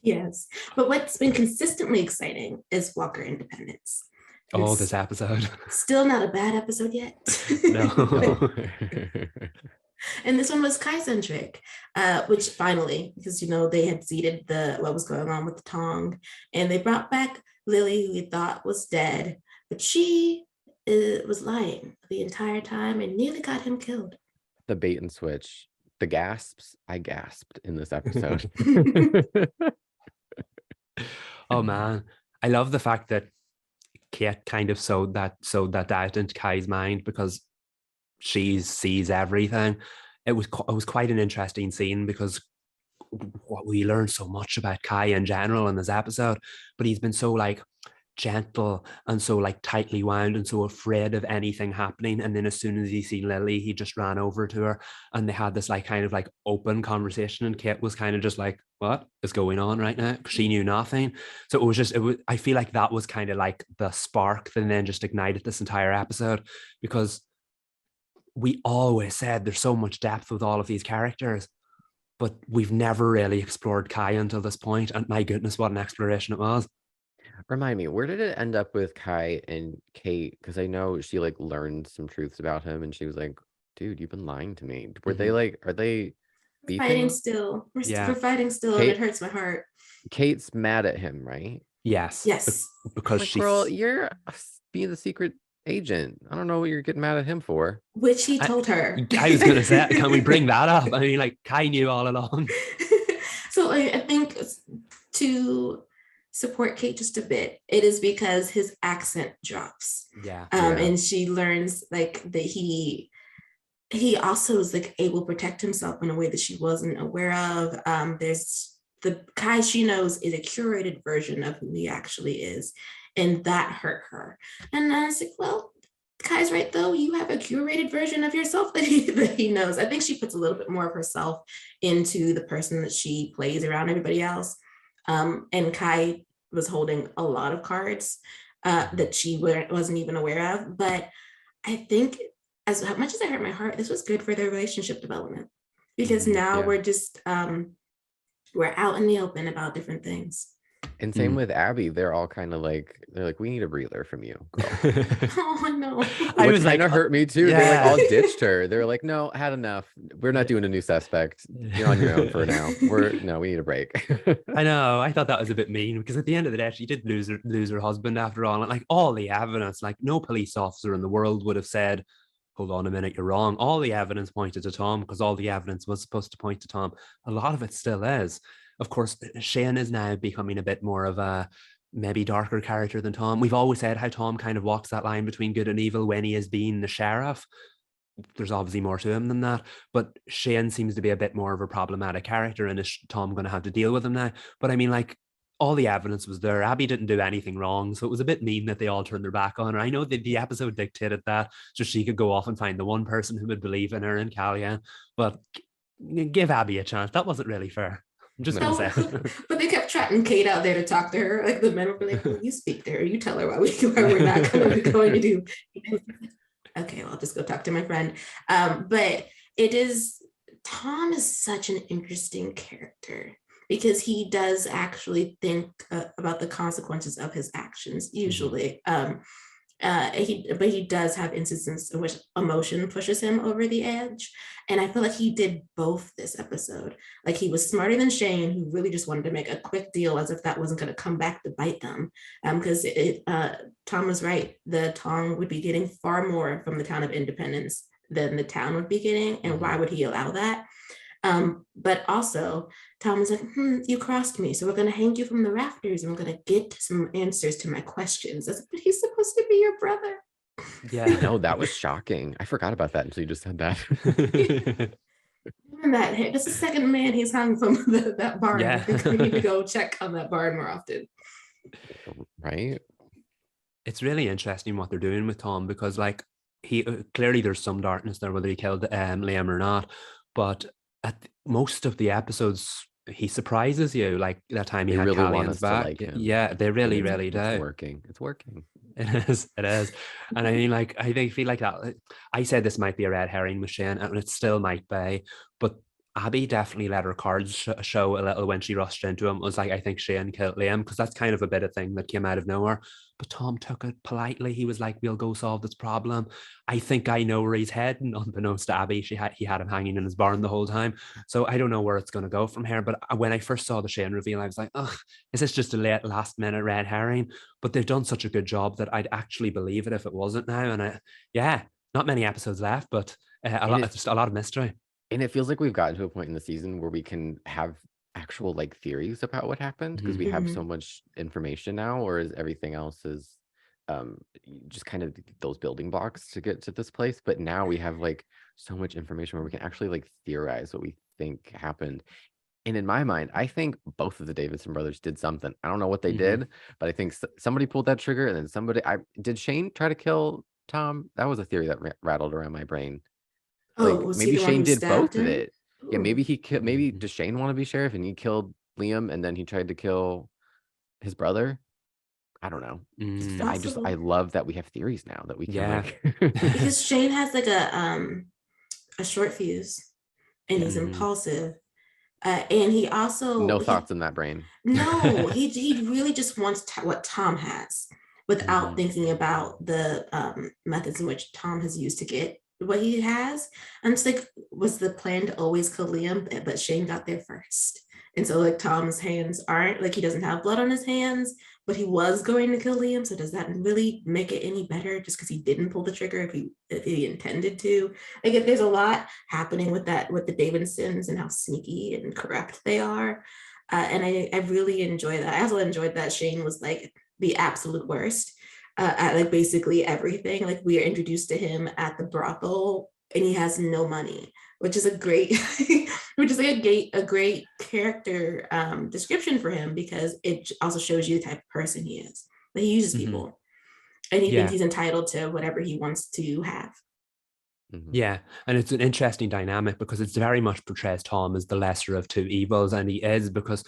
Yes. But what's been consistently exciting is Walker Independence. Oh, It's this episode. still not a bad episode yet. No. And this one was Kai-centric, which finally, because they had seeded what was going on with the Tong, and they brought back Lily, who we thought was dead, but she was lying the entire time and nearly got him killed. The bait and switch, the gasps. I gasped in this episode. Oh man, I love the fact that Kate kind of sowed that doubt into Kai's mind because she sees everything. It was quite an interesting scene because we learned so much about Kai in general in this episode, but he's been so like gentle and so like tightly wound and so afraid of anything happening. And then as soon as he seen Lily, he just ran over to her and they had this like kind of like open conversation, and Kate was kind of just like, what is going on right now? She knew nothing. So I feel like that was kind of like the spark that then just ignited this entire episode, because we always said there's so much depth with all of these characters, but we've never really explored Kai until this point. And my goodness, what an exploration it was. Remind me, where did it end up with Kai and Kate? Because I know she like learned some truths about him and she was like, dude, you've been lying to me. Were they like, are they fighting beefing? still? Yeah. We're fighting still, Kate- and it hurts my heart. Kate's mad at him, right? Yes. Yes. Because Like, she's girl, you're being the secret agent. I don't know what you're getting mad at him for. Which he told her. I was going to say, can we bring that up? I mean, like, Kai knew all along. So I think to support Kate just a bit, it is because his accent drops. Yeah. And she learns like that he also is like able to protect himself in a way that she wasn't aware of. There's the Kai she knows is a curated version of who he actually is, and that hurt her. And I was like, well, Kai's right though. You have a curated version of yourself that he knows. I think she puts a little bit more of herself into the person that she plays around everybody else. And Kai was holding a lot of cards that she wasn't even aware of. But I think as much as I hurt my heart, this was good for their relationship development, because now we're just we're out in the open about different things. And same with Abby. They're all kind of like, they're like, we need a breather from you, girl. Oh no. I Which was kind like, of hurt me too. yeah. They like all ditched her. They're like, no, had enough. We're not doing a new suspect. You're on your own for now. We need a break. I know. I thought that was a bit mean, because at the end of the day, she did lose her husband after all. And like all the evidence, like no police officer in the world would have said, hold on a minute, you're wrong. All the evidence pointed to Tom, because all the evidence was supposed to point to Tom. A lot of it still is. Of course, Shane is now becoming a bit more of a maybe darker character than Tom. We've always said how Tom kind of walks that line between good and evil when he is being the sheriff. There's obviously more to him than that, but Shane seems to be a bit more of a problematic character, and is Tom going to have to deal with him now? But I mean, like, all the evidence was there. Abby didn't do anything wrong, so it was a bit mean that they all turned their back on her. I know that the episode dictated that, so she could go off and find the one person who would believe in her in Callian, but give Abby a chance. That wasn't really fair. I'm just going to say. But they kept trotting Kate out there to talk to her. Like the men were like, well, you speak to her. You tell her why we're not going to do. Okay, well, I'll just go talk to my friend. But Tom is such an interesting character, because he does actually think about the consequences of his actions, usually. But he does have instances in which emotion pushes him over the edge. And I feel like he did both this episode. Like, he was smarter than Shane, who really just wanted to make a quick deal as if that wasn't going to come back to bite them. Because Tom was right. The Tong would be getting far more from the town of Independence than the town would be getting. And why would he allow that? But also Tom was like, you crossed me, so we're going to hang you from the rafters and we're going to get some answers to my questions. I was like, but he's supposed to be your brother. Yeah. No, that was shocking. I forgot about that until you just said that. That's the second man he's hung from that barn. Yeah. I think we need to go check on that barn more often. Right? It's really interesting what they're doing with Tom, because like he clearly there's some darkness there, whether he killed Liam or not, but at most of the episodes he surprises you, like that time he had really want Callian's us to back. like him. Yeah, they really It's do. working. It's working. It is. And I mean, like, I feel like that. I said this might be a red herring with Shane, and it still might be, but Abby definitely let her cards show a little when she rushed into him. It was like, I think Shane killed Liam, because that's kind of a bit of thing that came out of nowhere. But Tom took it politely. He was like, we'll go solve this problem. I think I know where he's heading. Unbeknownst to Abby, he had him hanging in his barn the whole time. So I don't know where it's going to go from here. But when I first saw the Shane reveal, I was like, oh, is this just a last minute red herring? But they've done such a good job that I'd actually believe it if it wasn't now. And not many episodes left, but just a lot of mystery. And it feels like we've gotten to a point in the season where we can have actual like theories about what happened, because we have so much information now, or is everything else is just kind of those building blocks to get to this place. But now we have like so much information where we can actually like theorize what we think happened. And in my mind, I think both of the Davidson brothers did something. I don't know what they did, but I think somebody pulled that trigger, and then did Shane try to kill Tom? That was a theory that rattled around my brain. Like, maybe Shane did both of it. Yeah, maybe he killed. Maybe does Shane want to be sheriff and he killed Liam, and then he tried to kill his brother? I don't know. I love that we have theories now that we can because Shane has like a short fuse, and he's impulsive, and he also no thoughts in that brain. No, he really just wants what Tom has, without thinking about the methods in which Tom has used to get what he has. And it's like, was the plan to always kill Liam, but Shane got there first, and so like Tom's hands aren't like, he doesn't have blood on his hands, but he was going to kill Liam. So does that really make it any better just because he didn't pull the trigger if he intended to? Like, if there's a lot happening with the Davidsons and how sneaky and corrupt they are, and I really enjoy that. I also enjoyed that Shane was like the absolute worst at like basically everything. Like, we are introduced to him at the brothel and he has no money, which is a great a great character description for him, because it also shows you the type of person he is. Like, he uses people, and he thinks he's entitled to whatever he wants to have. Yeah, and it's an interesting dynamic, because it's very much portrays Tom as the lesser of two evils, and he is, because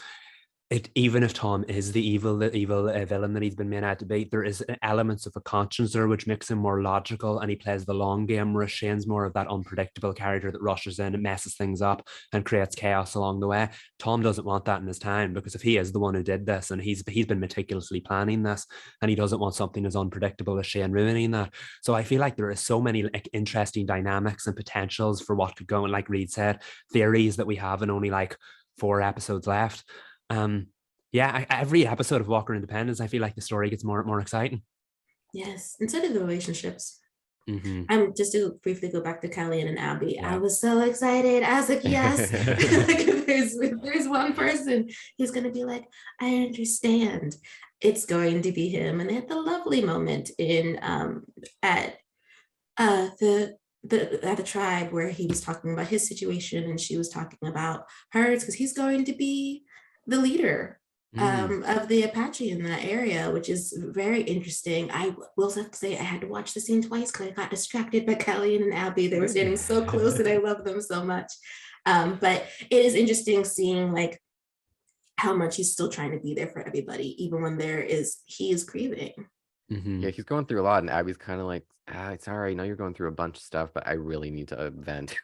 even if Tom is the evil villain that he's been made out to be, there is elements of a conscience there which makes him more logical, and he plays the long game, whereas Shane's more of that unpredictable character that rushes in and messes things up and creates chaos along the way. Tom doesn't want that in his town, because if he is the one who did this, and he's been meticulously planning this, and he doesn't want something as unpredictable as Shane ruining that. So I feel like there is so many like interesting dynamics and potentials for what could go, and like Reed said, theories that we have, and only like 4 episodes left. Every episode of Walker Independence, I feel like the story gets more and more exciting. Yes, instead of the relationships. Just to briefly go back to Kellyanne and Abby, I was so excited. I was like, yes. Like, if there's one person who's going to be like, I understand, it's going to be him. And they had the lovely moment at the tribe, where he was talking about his situation and she was talking about hers, because he's going to be the leader of the Apache in that area, which is very interesting. I will have to say I had to watch the scene twice because I got distracted by Kellyanne and Abby. They were standing so close and I love them so much. But it is interesting seeing like how much he's still trying to be there for everybody, even when he is grieving. Yeah, he's going through a lot, and Abby's kind of like, it's all right. I know you're going through a bunch of stuff, but I really need to vent.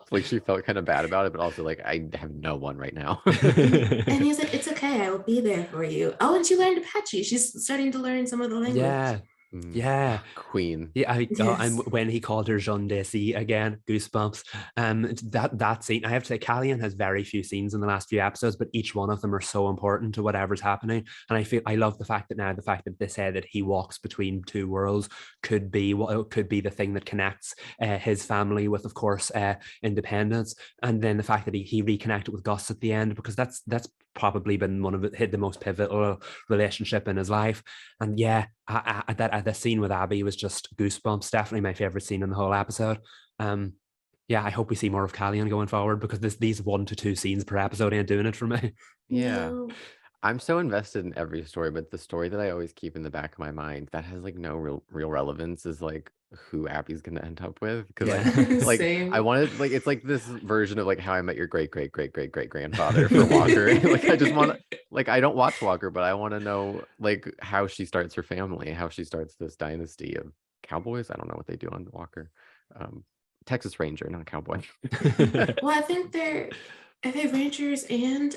Like, she felt kind of bad about it, but also like, I have no one right now. And he's like, it's okay, I will be there for you. Oh, and she learned Apache. She's starting to learn some of the language. Yeah, Queen. Yeah, and when he called her Jean Desi again, goosebumps. That scene, I have to say, Callian has very few scenes in the last few episodes, but each one of them are so important to whatever's happening. And I love the fact that they say that he walks between two worlds could be the thing that connects his family with, of course, Independence, and then the fact that he reconnected with Gus at the end, because that's probably been one of the most pivotal relationship in his life. And at the scene with Abby was just goosebumps. Definitely my favorite scene in the whole episode. I hope we see more of Callian going forward, because these 1 to 2 scenes per episode ain't doing it for me. Yeah. No. I'm so invested in every story, but the story that I always keep in the back of my mind that has like no real relevance is like who Abby's gonna end up with. Because like Same. I wanted like it's like this version of like How I Met Your great great great great great grandfather for Walker. Like I just want to like I don't watch Walker, but I want to know like how she starts her family, how she starts this dynasty of cowboys. I don't know what they do on Walker. Texas Ranger, not cowboy. Well, I think they're rangers and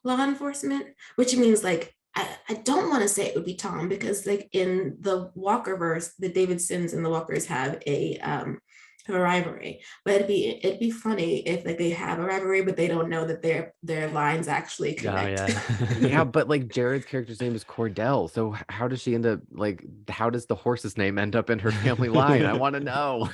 law enforcement, which means like I don't want to say it would be Tom, because like in the Walkerverse, the Davidsons and the Walkers have a rivalry. But it'd be funny if like they have a rivalry, but they don't know that their lines actually connect. Yeah, but like Jared's character's name is Cordell. So how does she end up like how does the horse's name end up in her family line? I want to know.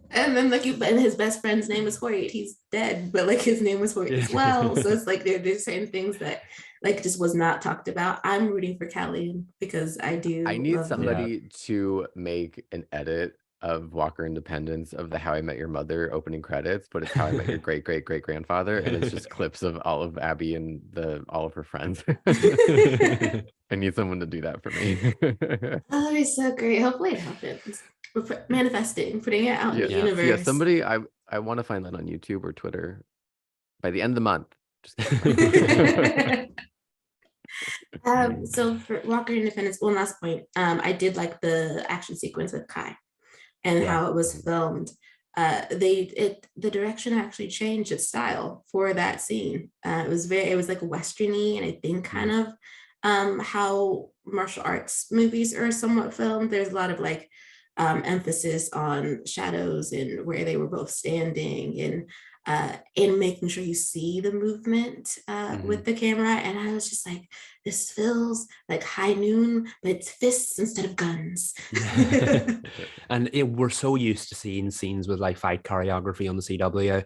And then and his best friend's name is Hoyt. He's dead, but like his name was Hoyt as well. So it's like there's certain things that like just was not talked about. I'm rooting for Callie because I need somebody to make an edit of Walker Independence of the How I Met Your Mother opening credits, but it's How I Met Your great great great grandfather, and it's just clips of all of Abby and all of her friends. I need someone to do that for me. Oh, that'd be so great. Hopefully it happens. We're manifesting, putting it out in the universe. Yeah, somebody I want to find that on YouTube or Twitter by the end of the month. Just so for Walker Independence, one last point. I did like the action sequence with Kai and how it was filmed. The direction actually changed its style for that scene. It was like westerny, and I think kind of how martial arts movies are somewhat filmed. There's a lot of like emphasis on shadows and where they were both standing, and making sure you see the movement with the camera. And I was just like, this feels like High Noon, but it's fists instead of guns. And we're so used to seeing scenes with like fight choreography on the CW.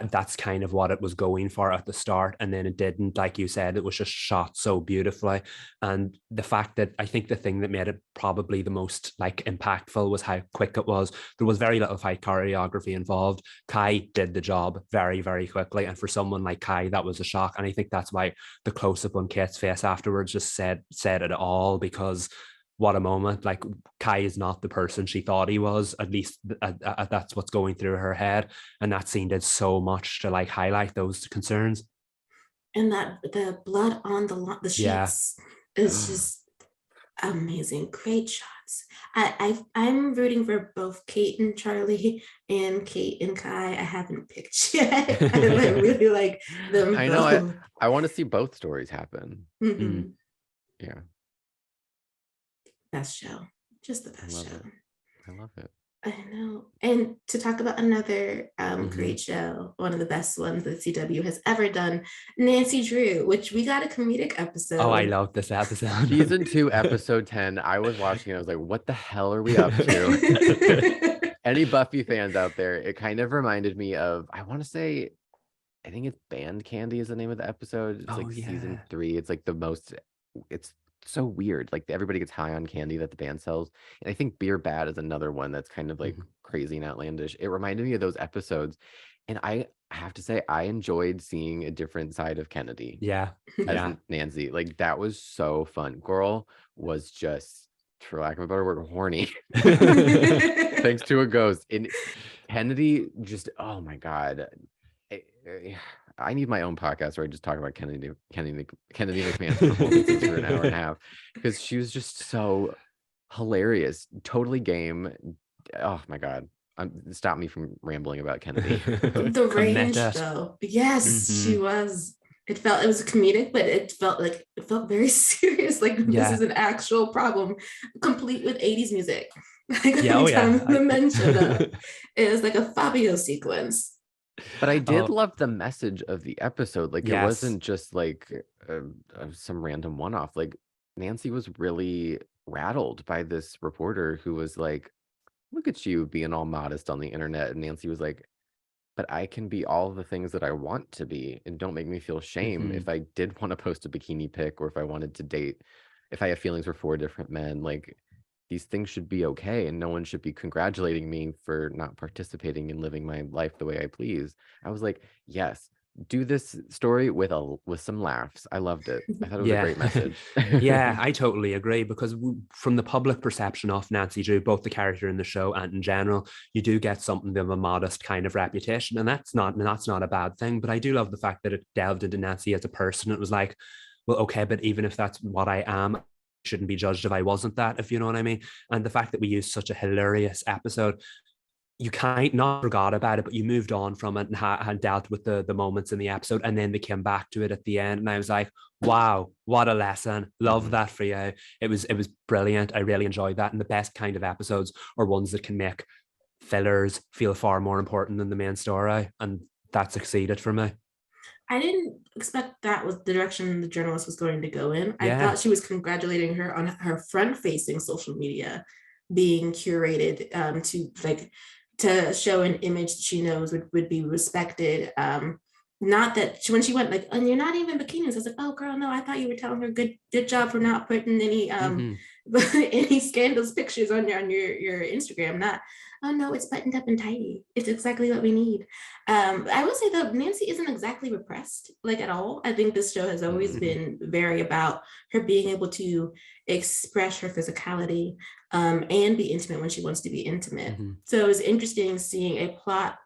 That's kind of what it was going for at the start, and then it didn't. Like you said, it was just shot so beautifully. And the fact that I think the thing that made it probably the most like impactful was how quick it was. There was very little fight choreography involved. Kai did the job very, very quickly, and for someone like Kai, that was a shock. And I think that's why the close-up on Kate's face afterwards just said it all, because what a moment. Like, Kai is not the person she thought he was, at least that's what's going through her head. And that scene did so much to like highlight those concerns. And that the blood on the sheets is just amazing. Great shots. I'm rooting for both Kate and Charlie and Kate and Kai. I haven't picked yet. I really like them. I know. I want to see both stories happen. Mm-hmm. Yeah. Best show. Just the best show. I love it. I know. And to talk about another great show, one of the best ones that CW has ever done, Nancy Drew, which we got a comedic episode. Oh, I love this episode. Season 2, episode 10. I was watching it. I was like, what the hell are we up to? Any Buffy fans out there? It kind of reminded me of, I want to say, I think it's Band Candy is the name of the episode. It's season 3. It's like the most, it's so weird. Like everybody gets high on candy that the band sells. And I think Beer Bad is another one that's kind of like crazy and outlandish. It reminded me of those episodes. And I have to say, I enjoyed seeing a different side of Kennedy. As Nancy. Like that was so fun. Girl was just, for lack of a better word, horny. Thanks to a ghost. And Kennedy just, oh my God. I need my own podcast where I just talk about Kennedy McMahon's performances for an hour and a half, because she was just so hilarious, totally game. Oh my God. Stop me from rambling about Kennedy. The range though. Yes, she was. It was comedic, but it felt very serious. Like this is an actual problem, complete with 80s music. Like the mention of it was like a Fabio sequence. But I did love the message of the episode. Like it wasn't just like some random one-off. Like Nancy was really rattled by this reporter who was like, look at you being all modest on the internet. And Nancy was like, but I can be all the things that I want to be, and don't make me feel shame if I did want to post a bikini pic, or if I wanted to date, if I have feelings for 4 different men. Like these things should be okay, and no one should be congratulating me for not participating in living my life the way I please. I was like, yes, do this story with some laughs. I loved it. I thought it was a great message. Yeah, I totally agree, because from the public perception of Nancy Drew, both the character in the show and in general, you do get something of a modest kind of reputation, and that's not a bad thing. But I do love the fact that it delved into Nancy as a person. It was like, well, okay, but even if that's what I am, I shouldn't be judged if I wasn't that, if you know what I mean. And the fact that we used such a hilarious episode, you kind not forgot about it, but you moved on from it and had dealt with the moments in the episode, and then they came back to it at the end, and I was like, wow, what a lesson. Love that for you. It was brilliant. I really enjoyed that. And the best kind of episodes are ones that can make fillers feel far more important than the main story, and that succeeded for me. I didn't expect that was the direction the journalist was going to go in. I thought she was congratulating her on her front-facing social media being curated to show an image that she knows would be respected. Not that when she went like, and you're not even bikinis. I was like, oh girl, no, I thought you were telling her good job for not putting any any scandalous pictures on your Instagram. Not, oh no, it's buttoned up and tidy. It's exactly what we need. I will say though, Nancy isn't exactly repressed like at all. I think this show has always been very about her being able to express her physicality and be intimate when she wants to be intimate. So it was interesting seeing a plot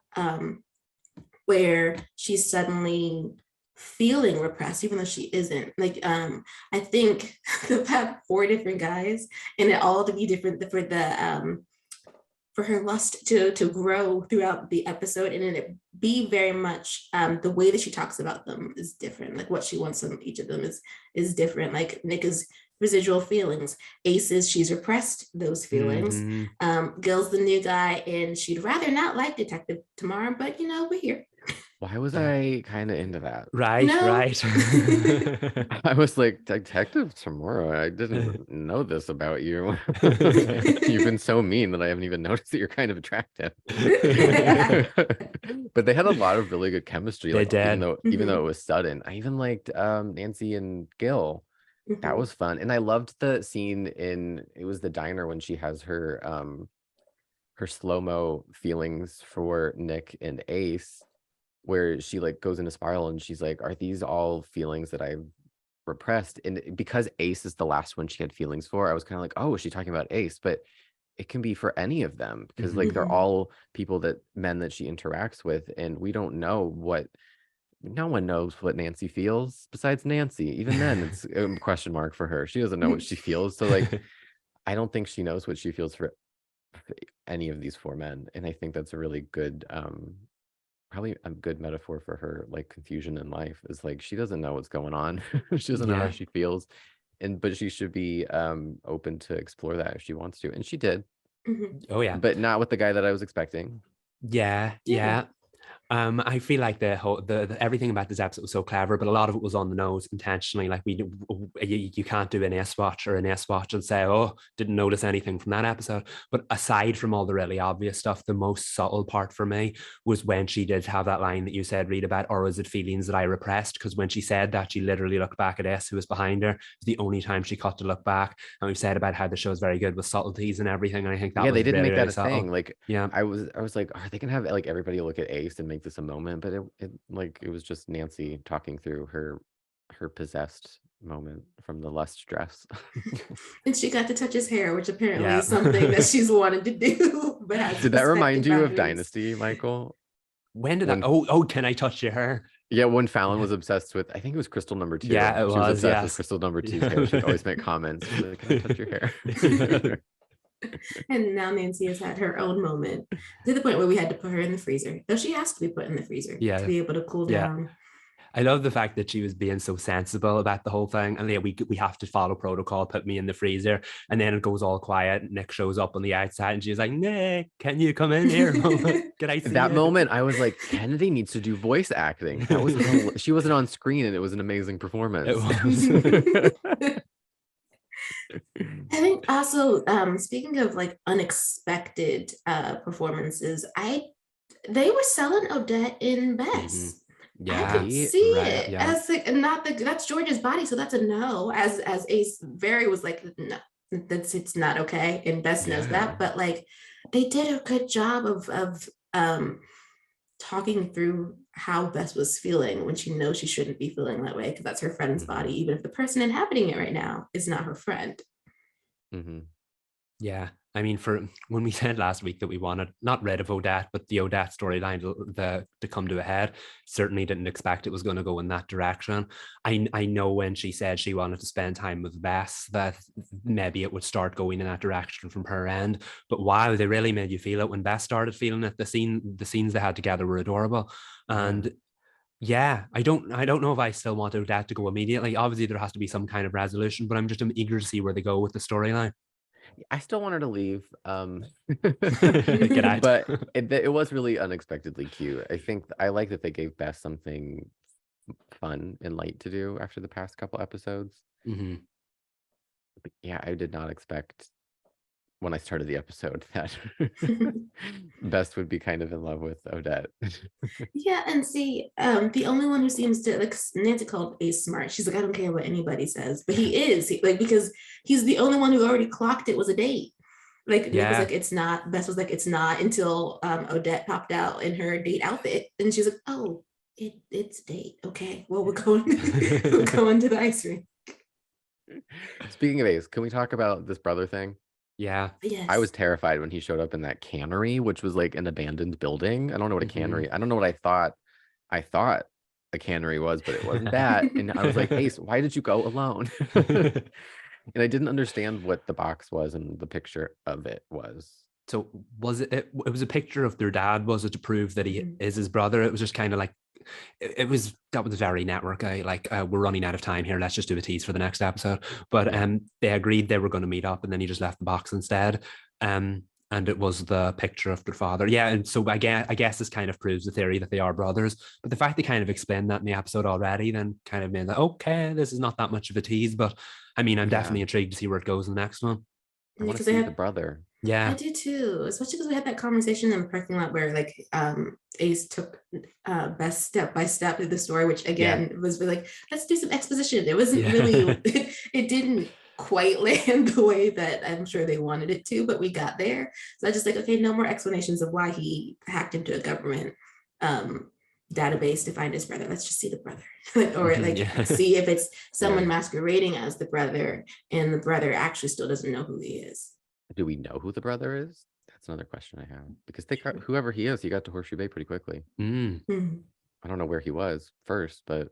where she's suddenly feeling repressed, even though she isn't. Like, I think they'll have 4 different guys, and it all to be different for her lust to grow throughout the episode, and then it be very much the way that she talks about them is different. Like what she wants from each of them is different. Like Nick is residual feelings. Ace is she's repressed those feelings. Gil's the new guy, and she'd rather not like Detective tomorrow, but we're here. Why was I kind of into that? Right. I was like, Detective tomorrow. I didn't know this about you. You've been so mean that I haven't even noticed that you're kind of attractive. But they had a lot of really good chemistry. They did. Even though it was sudden. I even liked Nancy and Gil. That was fun. And I loved the scene it was the diner when she has her slow-mo feelings for Nick and Ace, where she like goes in a spiral and she's like, are these all feelings that I've repressed? And because Ace is the last one she had feelings for, I was kind of like, oh, is she talking about Ace? But it can be for any of them, because like they're all men that she interacts with, and we don't know no one knows what Nancy feels besides Nancy. Even then, it's a question mark for her. She doesn't know what she feels. So like, I don't think she knows what she feels for any of these 4 men. And I think that's a really good, probably a good metaphor for her like confusion in life, is like, she doesn't know what's going on. She doesn't know how she feels. But she should be open to explore that if she wants to. And she did. Oh yeah. But not with the guy that I was expecting. Yeah. I feel like the everything about this episode was so clever, but a lot of it was on the nose intentionally. Like you can't do an S watch and say, oh, didn't notice anything from that episode. But aside from all the really obvious stuff, the most subtle part for me was when she did have that line that you said, Reed, about, or was it feelings that I repressed? Because when she said that, she literally looked back at S, who was behind her. It's the only time she cut to look back. And we've said about how the show is very good with subtleties and everything. And I think that was they didn't really, make that really a subtle. thing. Like, I was like, are they gonna have like everybody look at Ace and make this a moment? But it was just Nancy talking through her possessed moment from the lust dress. And she got to touch his hair, which apparently is something that she's wanted to do. But did that remind you of Dynasty, Michael? When did that? Oh, can I touch your hair? Yeah, when Fallon was obsessed with, I think it was Crystal number 2. Yeah, it she was obsessed with Crystal number 2's hair. She'd always make comments. She's like, can I touch your hair? And now Nancy has had her own moment, to the point where we had to put her in the freezer, though she has to be put in the freezer to be able to cool down. I love the fact that she was being so sensible about the whole thing. And we have to follow protocol, put me in the freezer. And then it goes all quiet. Nick shows up on the outside and she's like, Nick, can you come in here? Can I see that moment? I was like, Kennedy needs to do voice acting. That was she wasn't on screen, and it was an amazing performance. It was. I think also, speaking of like unexpected performances, they were selling Odette in Bess. Yeah, I could see it as like, not that's George's body, so that's a no. As Ace very was like, no, it's not okay, and Bess knows that. But like, they did a good job of talking through how Bess was feeling when she knows she shouldn't be feeling that way, because that's her friend's body, even if the person inhabiting it right now is not her friend. Yeah. I mean, for when we said last week that we wanted not rid of Odette, but the Odette storyline to come to a head, certainly didn't expect it was going to go in that direction. I know when she said she wanted to spend time with Bess, that maybe it would start going in that direction from her end. But wow, they really made you feel it when Bess started feeling it. The scenes they had together were adorable. And yeah, I don't know if I still want Odette to go immediately. Obviously, there has to be some kind of resolution, but I'm eager to see where they go with the storyline. I still want her to leave. Get out. But it was really unexpectedly cute. I think I like that they gave Beth something fun and light to do after the past couple episodes. But yeah, I did not expect when I started the episode that Best would be kind of in love with Odette. Yeah, and see, the only one who seems to, like, Nancy called Ace smart. She's like, I don't care what anybody says, but he is, because he's the only one who already clocked it was a date. Like, Nick was like, it's not. Bess was like, it's not, until Odette popped out in her date outfit, and she's like, oh, it's a date. Okay, well, we're going to the ice rink. Speaking of Ace, can we talk about this brother thing? Yeah. Yes. I was terrified when he showed up in that cannery, which was like an abandoned building. I don't know what a cannery. I don't know what I thought. I thought a cannery was, but it wasn't that. And I was like, Ace, why did you go alone? And I didn't understand what the box was and the picture of it was. So was it was a picture of their dad, was it, to prove that he is his brother? It was just kind of like, that was very network. We're running out of time here. Let's just do a tease for the next episode. But they agreed they were going to meet up, and then he just left the box instead. And it was the picture of their father. Yeah, and so I guess this kind of proves the theory that they are brothers. But the fact they kind of explained that in the episode already, then kind of made that, okay, this is not that much of a tease. But I mean, I'm definitely intrigued to see where it goes in the next one. I want to see the brother. Yeah, I do too, especially because we had that conversation in the parking lot where, like, Ace took Bess step by step through the story, which again was really like, let's do some exposition. It wasn't really, it didn't quite land the way that I'm sure they wanted it to, but we got there. So I just like, okay, no more explanations of why he hacked into a government database to find his brother. Let's just see the brother. Or see if it's someone masquerading as the brother, and the brother actually still doesn't know who he is. Do we know who the brother is? That's another question I have, because whoever he is, he got to Horseshoe Bay pretty quickly. I don't know where he was first, but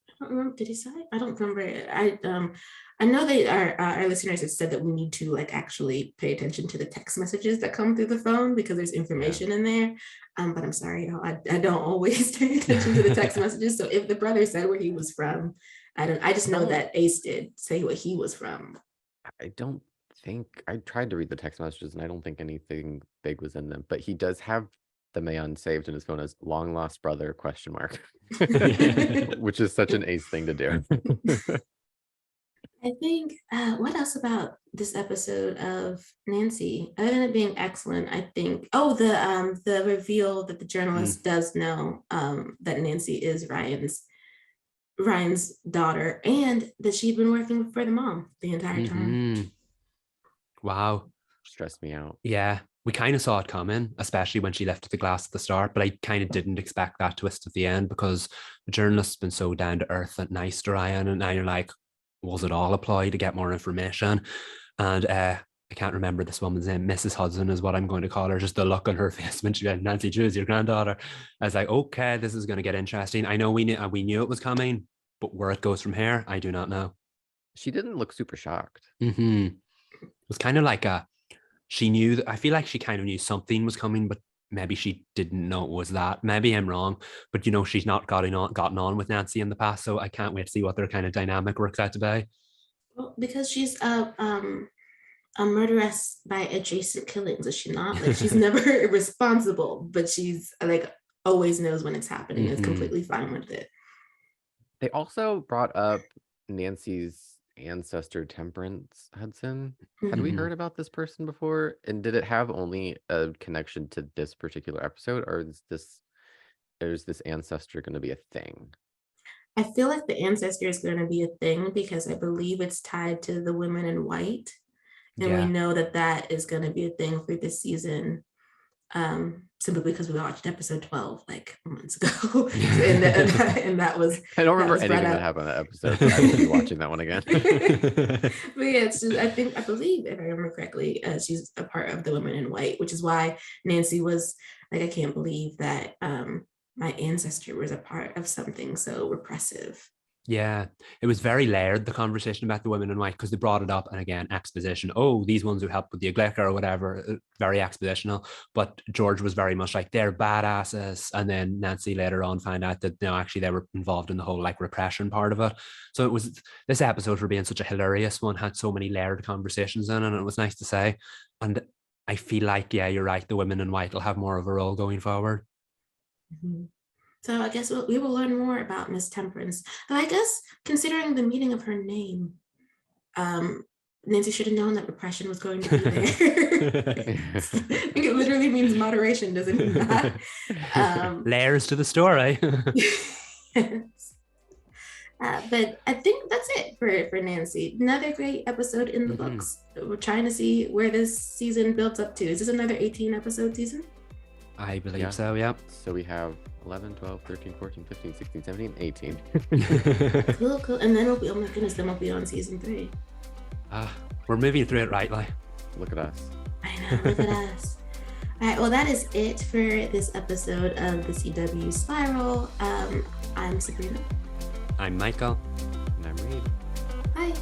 I don't remember. Did he say? I don't remember. I know they our listeners have said that we need to, like, actually pay attention to the text messages that come through the phone, because there's information in there. But I'm sorry, I don't always pay attention to the text messages. So if the brother said where he was from, I just know that Ace did say what he was from. I don't think I tried to read the text messages, and I don't think anything big was in them. But he does have the man saved in his phone as long lost brother ? Which is such an Ace thing to do. I think what else about this episode of Nancy, other than it being excellent, I think the reveal that the journalist does know that Nancy is Ryan's daughter, and that she'd been working for the mom the entire time. Wow. Stressed me out. Yeah, we kind of saw it coming, especially when she lifted the glass at the start, but I kind of didn't expect that twist at the end, because the journalist's been so down to earth and nice to Ryan, and now you're like, was it all a ploy to get more information? And I can't remember this woman's name. Mrs. Hudson is what I'm going to call her. Just the look on her face when she went, Nancy Drew is your granddaughter. I was like, okay, this is going to get interesting. I know we knew it was coming, but where it goes from here, I do not know. She didn't look super shocked. It was kind of like she knew. I feel like she kind of knew something was coming, but maybe she didn't know it was that. Maybe I'm wrong, but she's not gotten on with Nancy in the past, so I can't wait to see what their kind of dynamic works out to be. Well, because she's a murderess by adjacent killings, is she not? Like, she's never responsible, but she's like always knows when it's happening. Is completely fine with it. They also brought up Nancy's ancestor, Temperance Hudson. Had we heard about this person before? And did it have only a connection to this particular episode, or is this ancestor going to be a thing? I feel like the ancestor is going to be a thing, because I believe it's tied to the women in white. And we know that is going to be a thing for this season. simply because we watched episode 12 like months ago. and that was I don't remember anything that happened in that episode, but I will be watching that one again. But yeah, it's just, I believe, if I remember correctly, she's a part of the Women in White, which is why Nancy was like, I can't believe that my ancestor was a part of something so repressive. Yeah, it was very layered, the conversation about the Women in White, because they brought it up, and again, exposition. Oh, these ones who helped with the Iglesias or whatever, very expositional. But George was very much like, they're badasses. And then Nancy later on found out that, no, actually they were involved in the whole like repression part of it. So it was, this episode, for being such a hilarious one, had so many layered conversations in it, and it was nice to say. And I feel like, yeah, you're right, the Women in White will have more of a role going forward. Mm-hmm. So I guess we will learn more about Miss Temperance. Though I guess, considering the meaning of her name, Nancy should have known that repression was going to be there. I think it literally means moderation, doesn't it not? Layers to the story. Yes. But I think that's it for Nancy. Another great episode in the books. We're trying to see where this season builds up to. Is this another 18 episode season? I believe so, yeah. So we have 11, 12, 13, 14, 15, 16, 17, 18. Cool. And then we'll be, oh my goodness, then we'll be on season 3. We're moving through it rightly. Look at us. I know, look at us. All right, well, that is it for this episode of the CW Spiral. I'm Sabrina. I'm Michael. And I'm Reed. Bye.